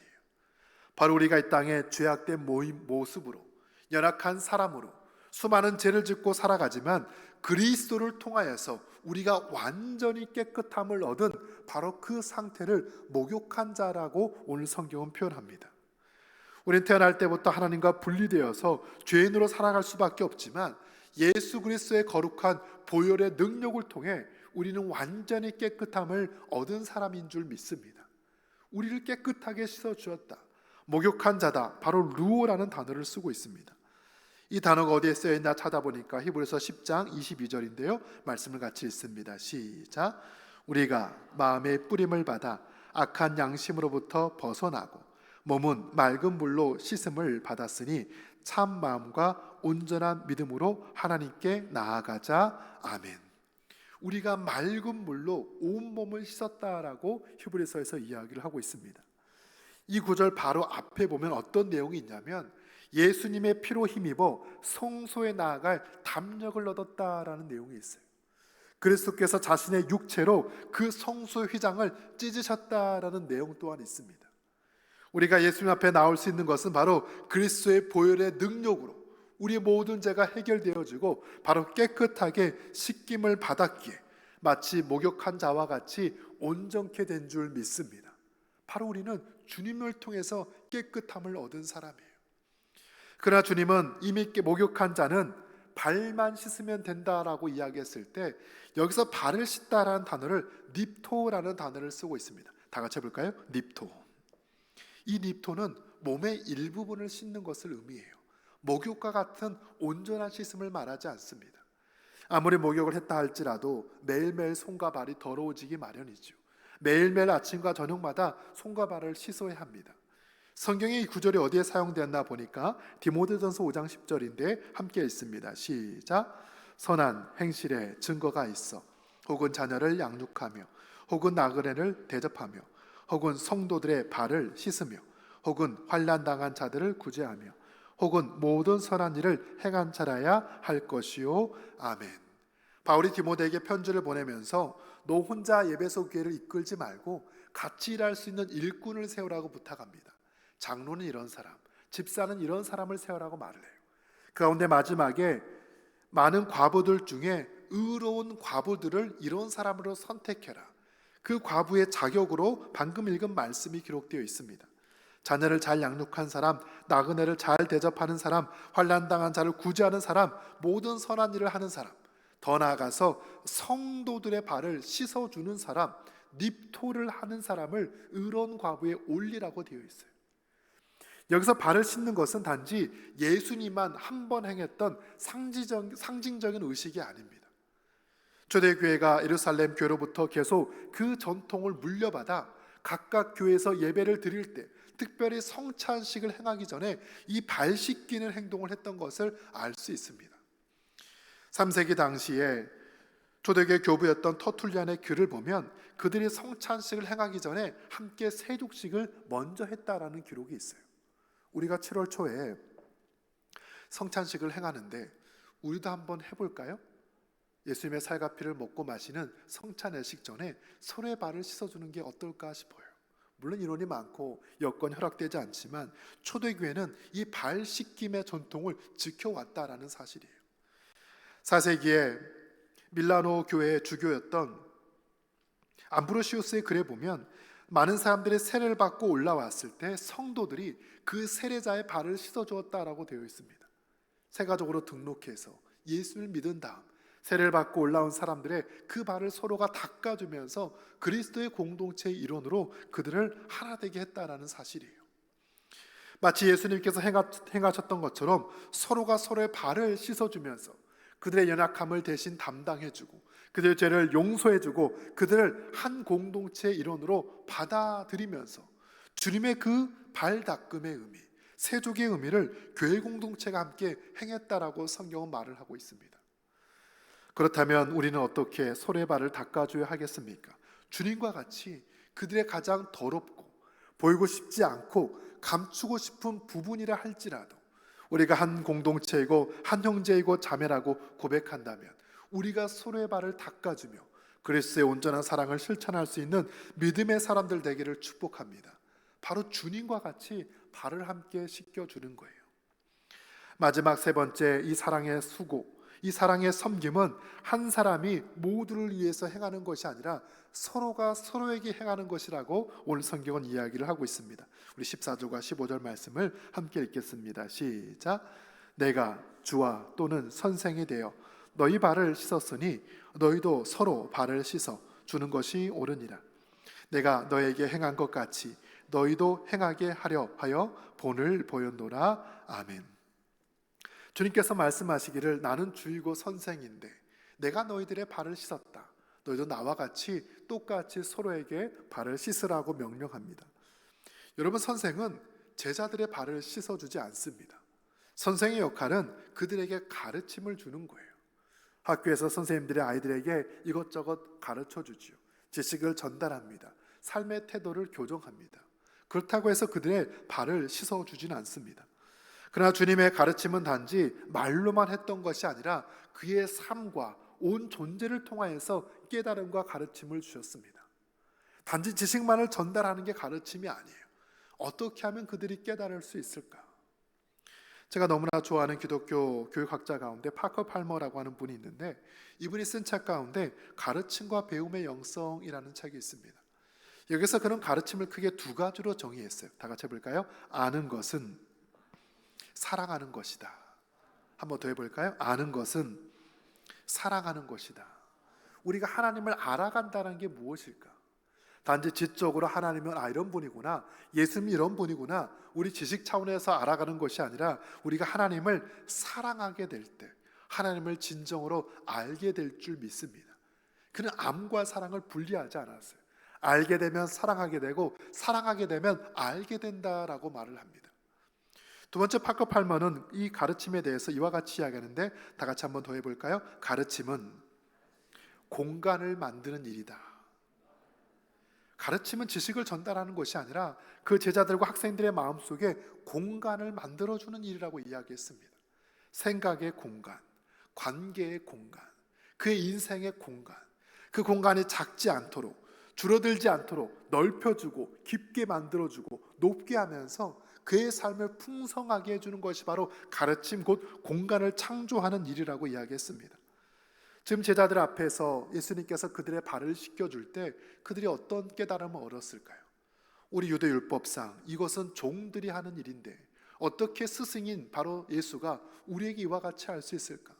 바로 우리가 이 땅에 죄악된 모습으로 연약한 사람으로 수많은 죄를 짓고 살아가지만 그리스도를 통하여서 우리가 완전히 깨끗함을 얻은 바로 그 상태를 목욕한 자라고 오늘 성경은 표현합니다. 우리는 태어날 때부터 하나님과 분리되어서 죄인으로 살아갈 수밖에 없지만 예수 그리스도의 거룩한 보혈의 능력을 통해 우리는 완전히 깨끗함을 얻은 사람인 줄 믿습니다. 우리를 깨끗하게 씻어주었다. 목욕한 자다. 바로 루오라는 단어를 쓰고 있습니다. 이 단어가 어디에 쓰여있나 찾아보니까 히브리서 10장 22절인데요. 말씀을 같이 읽습니다. 시작. 우리가 마음의 뿌림을 받아 악한 양심으로부터 벗어나고 몸은 맑은 물로 씻음을 받았으니 참 마음과 온전한 믿음으로 하나님께 나아가자. 아멘. 우리가 맑은 물로 온몸을 씻었다라고 히브리서에서 이야기를 하고 있습니다. 이 구절 바로 앞에 보면 어떤 내용이 있냐면 예수님의 피로 힘입어 성소에 나아갈 담력을 얻었다라는 내용이 있어요. 그리스도께서 자신의 육체로 그 성소의 휘장을 찢으셨다라는 내용 또한 있습니다. 우리가 예수님 앞에 나올 수 있는 것은 바로 그리스도의 보혈의 능력으로 우리의 모든 죄가 해결되어지고 바로 깨끗하게 씻김을 받았기에 마치 목욕한 자와 같이 온전케 된 줄 믿습니다. 바로 우리는 주님을 통해서 깨끗함을 얻은 사람이에요. 그러나 주님은 이미 목욕한 자는 발만 씻으면 된다라고 이야기했을 때 여기서 발을 씻다라는 단어를 닙토라는 단어를 쓰고 있습니다. 다 같이 해볼까요? 닙토. 이 닙토는 몸의 일부분을 씻는 것을 의미해요. 목욕과 같은 온전한 씻음을 말하지 않습니다. 아무리 목욕을 했다 할지라도 매일매일 손과 발이 더러워지기 마련이죠. 매일매일 아침과 저녁마다 손과 발을 씻어야 합니다. 성경의 이 구절이 어디에 사용되었나 보니까 디모데전서 5장 10절인데 함께 읽습니다. 시작. 선한 행실에 증거가 있어 혹은 자녀를 양육하며 혹은 나그네를 대접하며 혹은 성도들의 발을 씻으며 혹은 환난당한 자들을 구제하며 혹은 모든 선한 일을 행한 자라야 할 것이요. 아멘. 바울이 디모데에게 편지를 보내면서 너 혼자 예배소 교회를 이끌지 말고 같이 일할 수 있는 일꾼을 세우라고 부탁합니다. 장로는 이런 사람, 집사는 이런 사람을 세우라고 말을 해요. 그 가운데 마지막에 많은 과부들 중에 의로운 과부들을 이런 사람으로 선택해라. 그 과부의 자격으로 방금 읽은 말씀이 기록되어 있습니다. 자녀를 잘 양육한 사람, 나그네를 잘 대접하는 사람, 환난당한 자를 구제하는 사람, 모든 선한 일을 하는 사람, 더 나아가서 성도들의 발을 씻어주는 사람, 닙토를 하는 사람을 의로운 과부에 올리라고 되어 있어요. 여기서 발을 씻는 것은 단지 예수님만 한 번 행했던 상징적인 의식이 아닙니다. 초대교회가 예루살렘 교회로부터 계속 그 전통을 물려받아 각각 교회에서 예배를 드릴 때, 특별히 성찬식을 행하기 전에 이 발 씻기는 행동을 했던 것을 알 수 있습니다. 3세기 당시에 초대교회 교부였던 터툴리안의 글을 보면 그들이 성찬식을 행하기 전에 함께 세족식을 먼저 했다라는 기록이 있어요. 우리가 7월 초에 성찬식을 행하는데 우리도 한번 해볼까요? 예수님의 살과 피를 먹고 마시는 성찬회식 전에 서로의 발을 씻어주는 게 어떨까 싶어요. 물론 인원이 많고 여건이 허락되지 않지만 초대교회는 이 발 씻김의 전통을 지켜왔다라는 사실이에요. 4세기에 밀라노 교회의 주교였던 암브로시우스의 글에 보면 많은 사람들이 세례를 받고 올라왔을 때 성도들이 그 세례자의 발을 씻어주었다라고 되어 있습니다. 세가족으로 등록해서 예수를 믿은 다음 세례를 받고 올라온 사람들의 그 발을 서로가 닦아주면서 그리스도의 공동체의 일원으로 그들을 하나 되게 했다라는 사실이에요. 마치 예수님께서 행하셨던 것처럼 서로가 서로의 발을 씻어주면서 그들의 연약함을 대신 담당해주고 그들의 죄를 용서해주고 그들을 한 공동체의 일원으로 받아들이면서 주님의 그 발 닦음의 의미, 세족의 의미를 교회 공동체가 함께 행했다라고 성경은 말을 하고 있습니다. 그렇다면 우리는 어떻게 서로의 발을 닦아줘야 하겠습니까? 주님과 같이 그들의 가장 더럽고 보이고 싶지 않고 감추고 싶은 부분이라 할지라도 우리가 한 공동체이고 한 형제이고 자매라고 고백한다면 우리가 서로의 발을 닦아주며 그리스도의 온전한 사랑을 실천할 수 있는 믿음의 사람들 되기를 축복합니다. 바로 주님과 같이 발을 함께 씻겨주는 거예요. 마지막 세 번째, 이 사랑의 수고, 이 사랑의 섬김은 한 사람이 모두를 위해서 행하는 것이 아니라 서로가 서로에게 행하는 것이라고 오늘 성경은 이야기를 하고 있습니다. 우리 14절과 15절 말씀을 함께 읽겠습니다. 시작. 내가 주와 또는 선생이 되어 너희 발을 씻었으니 너희도 서로 발을 씻어 주는 것이 옳으니라. 내가 너에게 행한 것 같이 너희도 행하게 하려 하여 본을 보였노라. 아멘. 주님께서 말씀하시기를 나는 주이고 선생인데 내가 너희들의 발을 씻었다. 너희도 나와 같이 똑같이 서로에게 발을 씻으라고 명령합니다. 여러분, 선생은 제자들의 발을 씻어주지 않습니다. 선생의 역할은 그들에게 가르침을 주는 거예요. 학교에서 선생님들이 아이들에게 이것저것 가르쳐주지요. 지식을 전달합니다. 삶의 태도를 교정합니다. 그렇다고 해서 그들의 발을 씻어주지는 않습니다. 그러나 주님의 가르침은 단지 말로만 했던 것이 아니라 그의 삶과 온 존재를 통하여서 깨달음과 가르침을 주셨습니다. 단지 지식만을 전달하는 게 가르침이 아니에요. 어떻게 하면 그들이 깨달을 수 있을까? 제가 너무나 좋아하는 기독교 교육학자 가운데 파커 팔머라고 하는 분이 있는데 이분이 쓴 책 가운데 가르침과 배움의 영성이라는 책이 있습니다. 여기서 그런 가르침을 크게 두 가지로 정의했어요. 다 같이 해볼까요? 아는 것은 사랑하는 것이다. 한번 더 해볼까요? 아는 것은 사랑하는 것이다. 우리가 하나님을 알아간다는 게 무엇일까? 단지 지적으로 하나님은 이런 분이구나, 예수님이 이런 분이구나, 우리 지식 차원에서 알아가는 것이 아니라 우리가 하나님을 사랑하게 될 때 하나님을 진정으로 알게 될 줄 믿습니다. 그는 암과 사랑을 분리하지 않았어요. 알게 되면 사랑하게 되고 사랑하게 되면 알게 된다라고 말을 합니다. 두 번째, 파커 팔머는 이 가르침에 대해서 이와 같이 이야기하는데 다 같이 한번 더 해볼까요? 가르침은 공간을 만드는 일이다. 가르침은 지식을 전달하는 것이 아니라 그 제자들과 학생들의 마음속에 공간을 만들어주는 일이라고 이야기했습니다. 생각의 공간, 관계의 공간, 그의 인생의 공간, 그 공간이 작지 않도록, 줄어들지 않도록 넓혀주고 깊게 만들어주고 높게 하면서 그의 삶을 풍성하게 해주는 것이 바로 가르침, 곧 공간을 창조하는 일이라고 이야기했습니다. 지금 제자들 앞에서 예수님께서 그들의 발을 씻겨줄 때 그들이 어떤 깨달음을 얻었을까요? 우리 유대율법상 이것은 종들이 하는 일인데 어떻게 스승인 바로 예수가 우리에게 이와 같이 할 수 있을까?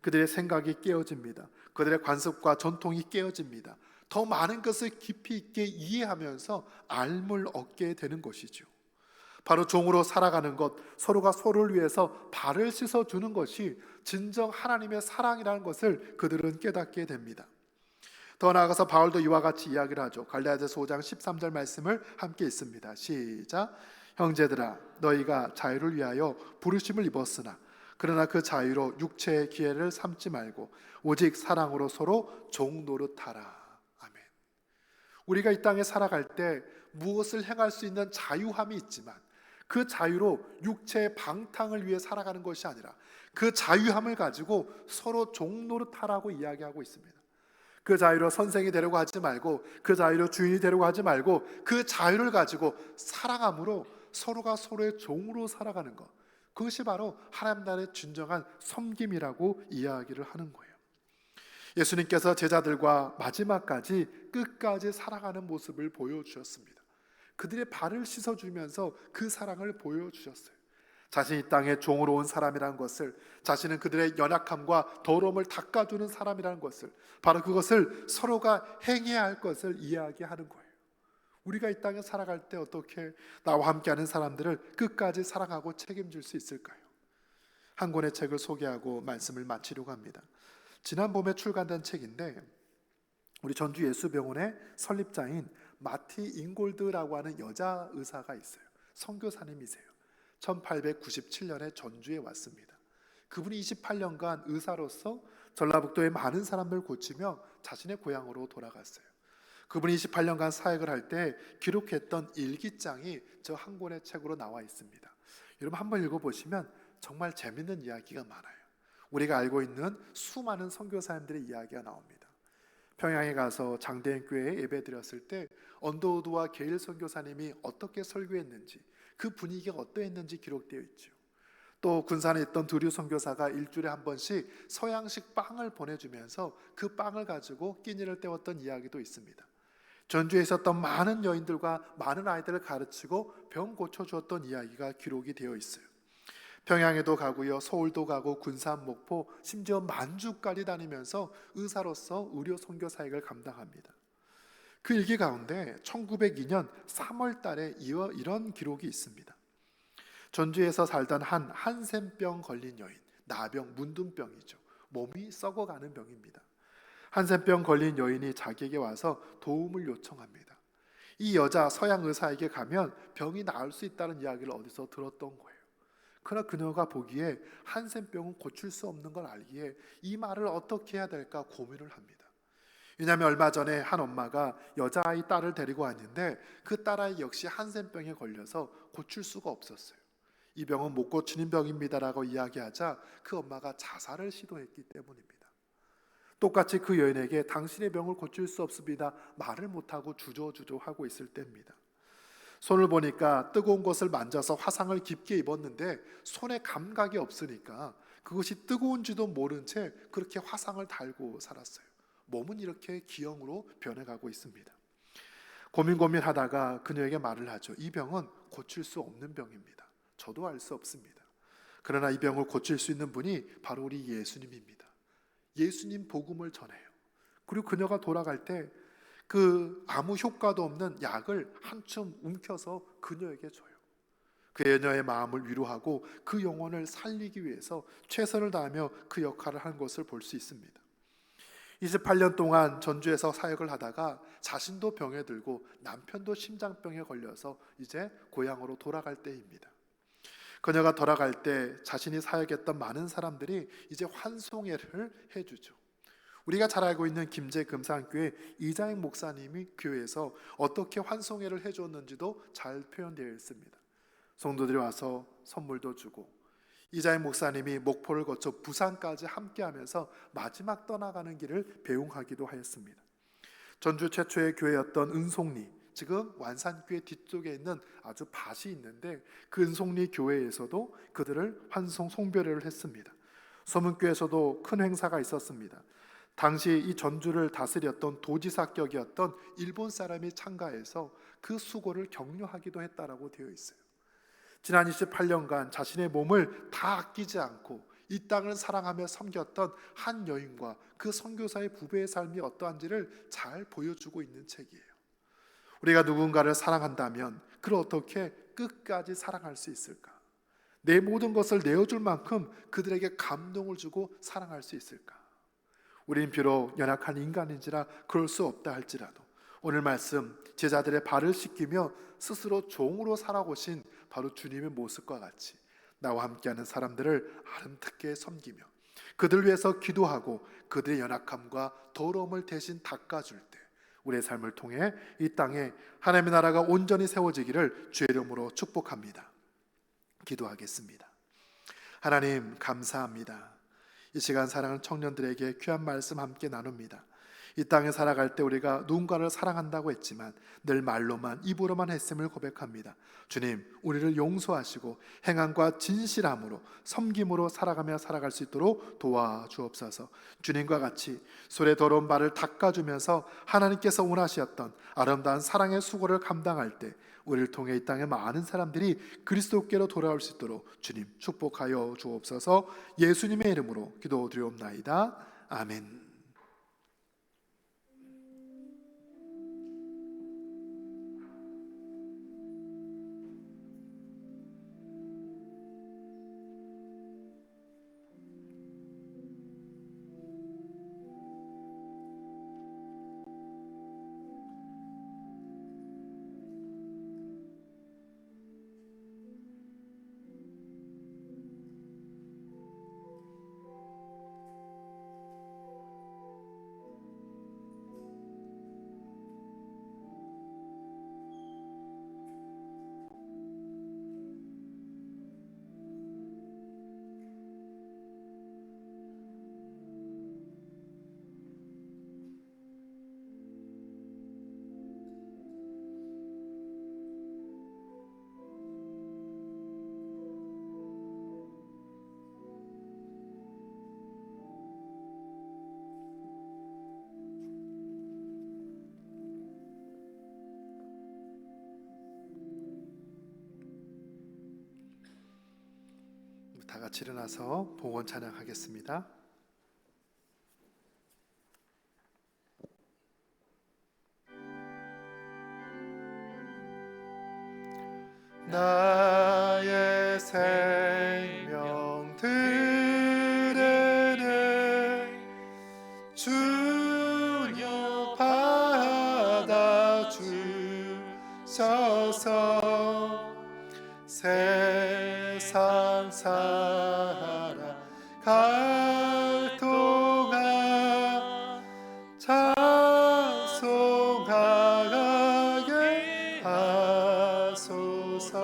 그들의 생각이 깨어집니다. 그들의 관습과 전통이 깨어집니다. 더 많은 것을 깊이 있게 이해하면서 알물 얻게 되는 것이죠. 바로 종으로 살아가는 것, 서로가 서로를 위해서 발을 씻어주는 것이 진정 하나님의 사랑이라는 것을 그들은 깨닫게 됩니다. 더 나아가서 바울도 이와 같이 이야기를 하죠. 갈라디아서 5장 13절 말씀을 함께 읽습니다. 시작. 형제들아, 너희가 자유를 위하여 부르심을 입었으나 그러나 그 자유로 육체의 기회를 삼지 말고 오직 사랑으로 서로 종 노릇하라. 아멘. 우리가 이 땅에 살아갈 때 무엇을 행할 수 있는 자유함이 있지만 그 자유로 육체의 방탕을 위해 살아가는 것이 아니라 그 자유함을 가지고 서로 종 노릇하라고 이야기하고 있습니다. 그 자유로 선생이 되려고 하지 말고, 그 자유로 주인이 되려고 하지 말고, 그 자유를 가지고 사랑함으로 서로가 서로의 종으로 살아가는 것, 그것이 바로 하나님 나라의 진정한 섬김이라고 이야기를 하는 거예요. 예수님께서 제자들과 마지막까지 끝까지 살아가는 모습을 보여주셨습니다. 그들의 발을 씻어주면서 그 사랑을 보여주셨어요. 자신이 이 땅에 종으로 온 사람이라는 것을, 자신은 그들의 연약함과 더러움을 닦아주는 사람이라는 것을, 바로 그것을 서로가 행해야 할 것을 이야기하는 거예요. 우리가 이 땅에 살아갈 때 어떻게 나와 함께하는 사람들을 끝까지 사랑하고 책임질 수 있을까요? 한 권의 책을 소개하고 말씀을 마치려고 합니다. 지난 봄에 출간된 책인데 우리 전주 예수병원의 설립자인 마티 잉골드라고 하는 여자 의사가 있어요. 선교사님이세요. 1897년에 전주에 왔습니다. 그분이 28년간 의사로서 전라북도의 많은 사람을 고치며 자신의 고향으로 돌아갔어요. 그분이 28년간 사역을 할 때 기록했던 일기장이 저 한 권의 책으로 나와 있습니다. 여러분 한번 읽어보시면 정말 재밌는 이야기가 많아요. 우리가 알고 있는 수많은 선교사님들의 이야기가 나옵니다. 평양에 가서 장대인 교회에 예배드렸을 때 언더우드와 게일 선교사님이 어떻게 설교했는지, 그 분위기가 어떠했는지 기록되어 있죠. 또 군산에 있던 두류 선교사가 일주일에 한 번씩 서양식 빵을 보내주면서 그 빵을 가지고 끼니를 때웠던 이야기도 있습니다. 전주에 있었던 많은 여인들과 많은 아이들을 가르치고 병 고쳐주었던 이야기가 기록이 되어 있어요. 평양에도 가고요, 서울도 가고, 군산, 목포, 심지어 만주까지 다니면서 의사로서 의료 선교 사역을 감당합니다. 그 일기 가운데 1902년 3월 달에 이런 기록이 있습니다. 전주에서 살던 한 한센병 걸린 여인, 나병, 문둥병이죠. 몸이 썩어가는 병입니다. 한센병 걸린 여인이 자기에게 와서 도움을 요청합니다. 이 여자 서양 의사에게 가면 병이 나을 수 있다는 이야기를 어디서 들었던 거예요. 그러나 그녀가 보기에 한센병은 고칠 수 없는 걸 알기에 이 말을 어떻게 해야 될까 고민을 합니다. 왜냐하면 얼마 전에 한 엄마가 여자아이 딸을 데리고 왔는데 그 딸아이 역시 한센병에 걸려서 고칠 수가 없었어요. 이 병은 못 고치는 병입니다라고 이야기하자 그 엄마가 자살을 시도했기 때문입니다. 똑같이 그 여인에게 당신의 병을 고칠 수 없습니다 말을 못하고 주저주저하고 있을 때입니다. 손을 보니까 뜨거운 것을 만져서 화상을 깊게 입었는데 손에 감각이 없으니까 그것이 뜨거운지도 모른 채 그렇게 화상을 달고 살았어요. 몸은 이렇게 기형으로 변해가고 있습니다. 고민하다가 그녀에게 말을 하죠. 이 병은 고칠 수 없는 병입니다. 저도 알 수 없습니다. 그러나 이 병을 고칠 수 있는 분이 바로 우리 예수님입니다. 예수님 복음을 전해요. 그리고 그녀가 돌아갈 때 그 아무 효과도 없는 약을 한줌 움켜서 그녀에게 줘요. 그녀의 마음을 위로하고 그 영혼을 살리기 위해서 최선을 다하며 그 역할을 한 것을 볼 수 있습니다. 28년 동안 전주에서 사역을 하다가 자신도 병에 들고 남편도 심장병에 걸려서 이제 고향으로 돌아갈 때입니다. 그녀가 돌아갈 때 자신이 사역했던 많은 사람들이 이제 환송회를 해주죠. 우리가 잘 알고 있는 김제 금산교회 이자익 목사님이 교회에서 어떻게 환송회를 해줬는지도 잘 표현되어 있습니다. 성도들이 와서 선물도 주고, 이자익 목사님이 목포를 거쳐 부산까지 함께하면서 마지막 떠나가는 길을 배웅하기도 하였습니다. 전주 최초의 교회였던 은송리, 지금 완산교회 뒤쪽에 있는 아주 밭이 있는데 그 은송리 교회에서도 그들을 환송 송별회를 했습니다. 서문교에서도 큰 행사가 있었습니다. 당시 이 전주를 다스렸던 도지사격이었던 일본 사람이 참가해서 그 수고를 격려하기도 했다라고 되어 있어요. 지난 28년간 자신의 몸을 다 아끼지 않고 이 땅을 사랑하며 섬겼던 한 여인과 그 선교사의 부부의 삶이 어떠한지를 잘 보여주고 있는 책이에요. 우리가 누군가를 사랑한다면 그를 어떻게 끝까지 사랑할 수 있을까? 내 모든 것을 내어줄 만큼 그들에게 감동을 주고 사랑할 수 있을까? 우린 비록 연약한 인간인지라 그럴 수 없다 할지라도 오늘 말씀 제자들의 발을 씻기며 스스로 종으로 살아오신 바로 주님의 모습과 같이 나와 함께하는 사람들을 아름답게 섬기며 그들을 위해서 기도하고 그들의 연약함과 더러움을 대신 닦아줄 때 우리의 삶을 통해 이 땅에 하나님의 나라가 온전히 세워지기를 주의 이름으로 축복합니다. 기도하겠습니다. 하나님 감사합니다. 이 시간 사랑하는 청년들에게 귀한 말씀 함께 나눕니다. 이 땅에 살아갈 때 우리가 누군가를 사랑한다고 했지만 늘 말로만 입으로만 했음을 고백합니다. 주님, 우리를 용서하시고 행함과 진실함으로 섬김으로 살아가며 살아갈 수 있도록 도와주옵소서. 주님과 같이 손에 더러운 발을 닦아주면서 하나님께서 원하셨던 아름다운 사랑의 수고를 감당할 때 우리를 통해 이 땅에 많은 사람들이 그리스도께로 돌아올 수 있도록 주님 축복하여 주옵소서. 예수님의 이름으로 기도드리옵나이다. 아멘. 다 같이 일어나서 봉헌 찬양하겠습니다. 나의 생명 드레네 주여 받아주셔서 세상 살아갈 동안 찬송하게 하소서.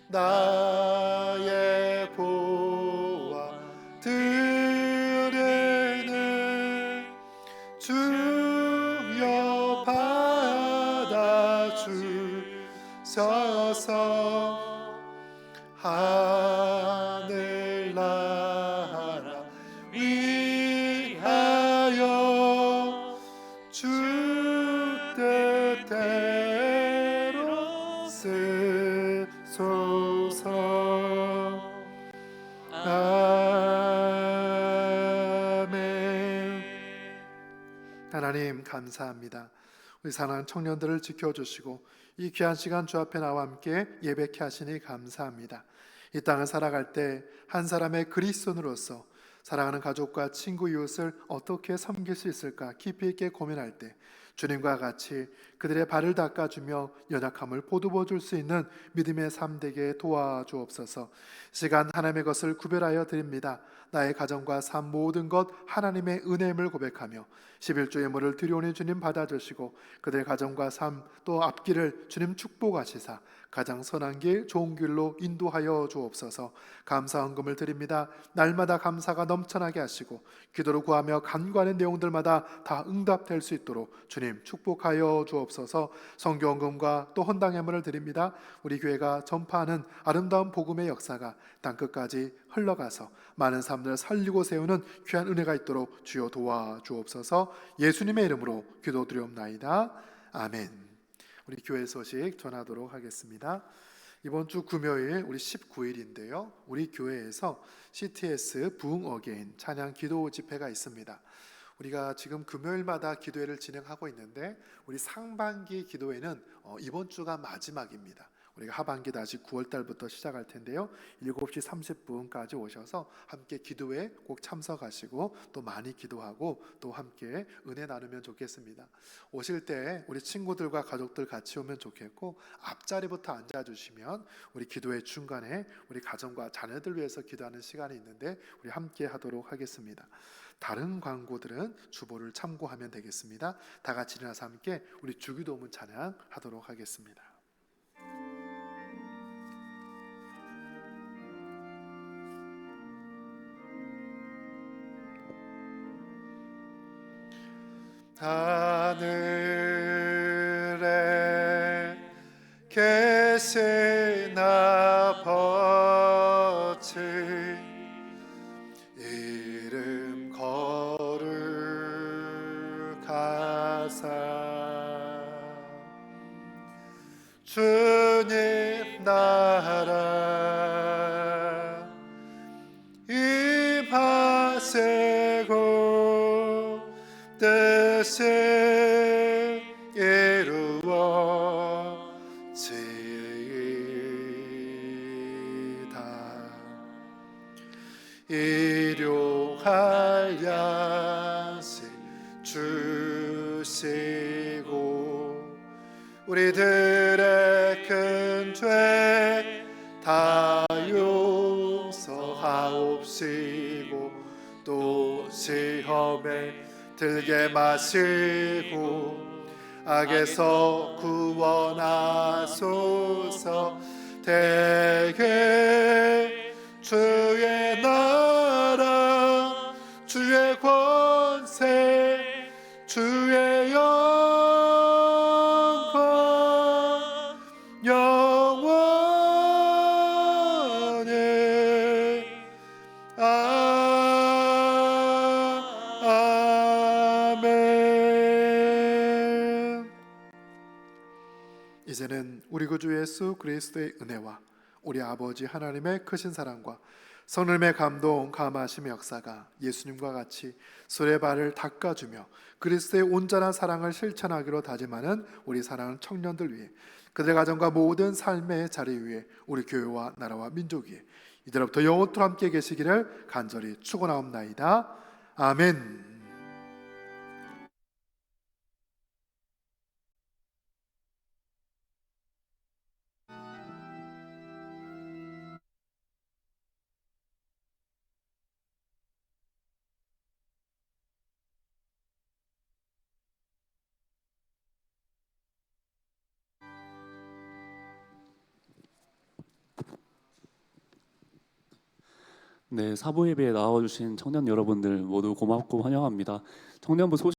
나의 보화 드레네 주여 받아주셔서 하늘나라 위하여 주 뜻대로 쓰소서. 아멘. 하나님 감사합니다. 우리 사랑하는 청년들을 지켜주시고 이 귀한 시간 주 앞에 나와 함께 예배케 하시니 감사합니다. 이 땅을 살아갈 때 한 사람의 그리스도인으로서 사랑하는 가족과 친구 이웃을 어떻게 섬길 수 있을까 깊이 있게 고민할 때 주님과 같이 그들의 발을 닦아주며 연약함을 보듬어 줄 수 있는 믿음의 삶 되게 도와주옵소서. 시간 하나님의 것을 구별하여 드립니다. 나의 가정과 삶 모든 것 하나님의 은혜임을 고백하며 11조 예물을 드려오니 주님 받아주시고 그들의 가정과 삶 또 앞길을 주님 축복하시사 가장 선한 길 좋은 길로 인도하여 주옵소서. 감사 헌금을 드립니다. 날마다 감사가 넘쳐나게 하시고 기도로 구하며 간구하는 내용들마다 다 응답될 수 있도록 주님 축복하여 주옵소서. 성교 헌금과 또 헌당 예물을 드립니다. 우리 교회가 전파하는 아름다운 복음의 역사가 땅끝까지 흘러가서 많은 사람들을 살리고 세우는 귀한 은혜가 있도록 주여 도와주옵소서. 예수님의 이름으로 기도드리옵나이다. 아멘. 우리 교회 소식 전하도록 하겠습니다. 이번 주 금요일 우리 19일인데요. 우리 교회에서 CTS 부흥 어게인 찬양 기도 집회가 있습니다. 우리가 지금 금요일마다 기도회를 진행하고 있는데 우리 상반기 기도회는 이번 주가 마지막입니다. 우리가 하반기 다시 9월 달부터 시작할 텐데요. 7시 30분까지 오셔서 함께 기도회 꼭 참석하시고 또 많이 기도하고 또 함께 은혜 나누면 좋겠습니다. 오실 때 우리 친구들과 가족들 같이 오면 좋겠고 앞자리부터 앉아주시면 우리 기도회 중간에 우리 가정과 자녀들 위해서 기도하는 시간이 있는데 우리 함께 하도록 하겠습니다. 다른 광고들은 주보를 참고하면 되겠습니다. 다 같이 일어나서 함께 우리 주기도문 찬양하도록 하겠습니다. 하늘에 계신 아버지 이름 거룩하사 주님 나라 임하시고 뜻이 이루어지이다. 일용할 양식 주시고 우리들의 큰 죄 다 용서하옵시고 또 시험에 들게 마시고 악에서 구원하소서. 대개 주의 나라 주의 권세 주의 영광 영원히 아멘. 이제는 우리 구주 예수 그리스도의 은혜와 우리 아버지 하나님의 크신 사랑과 성령의 감동 감화하심의 역사가 예수님과 같이 손의 발을 닦아주며 그리스도의 온전한 사랑을 실천하기로 다짐하는 우리 사랑하는 청년들 위해 그들의 가정과 모든 삶의 자리 위에 우리 교회와 나라와 민족 위에 이제로부터 영원토록 함께 계시기를 간절히 축원하옵나이다. 아멘. 네, 사부 예배에 나와주신 청년 여러분들 모두 고맙고 환영합니다. 청년부 소식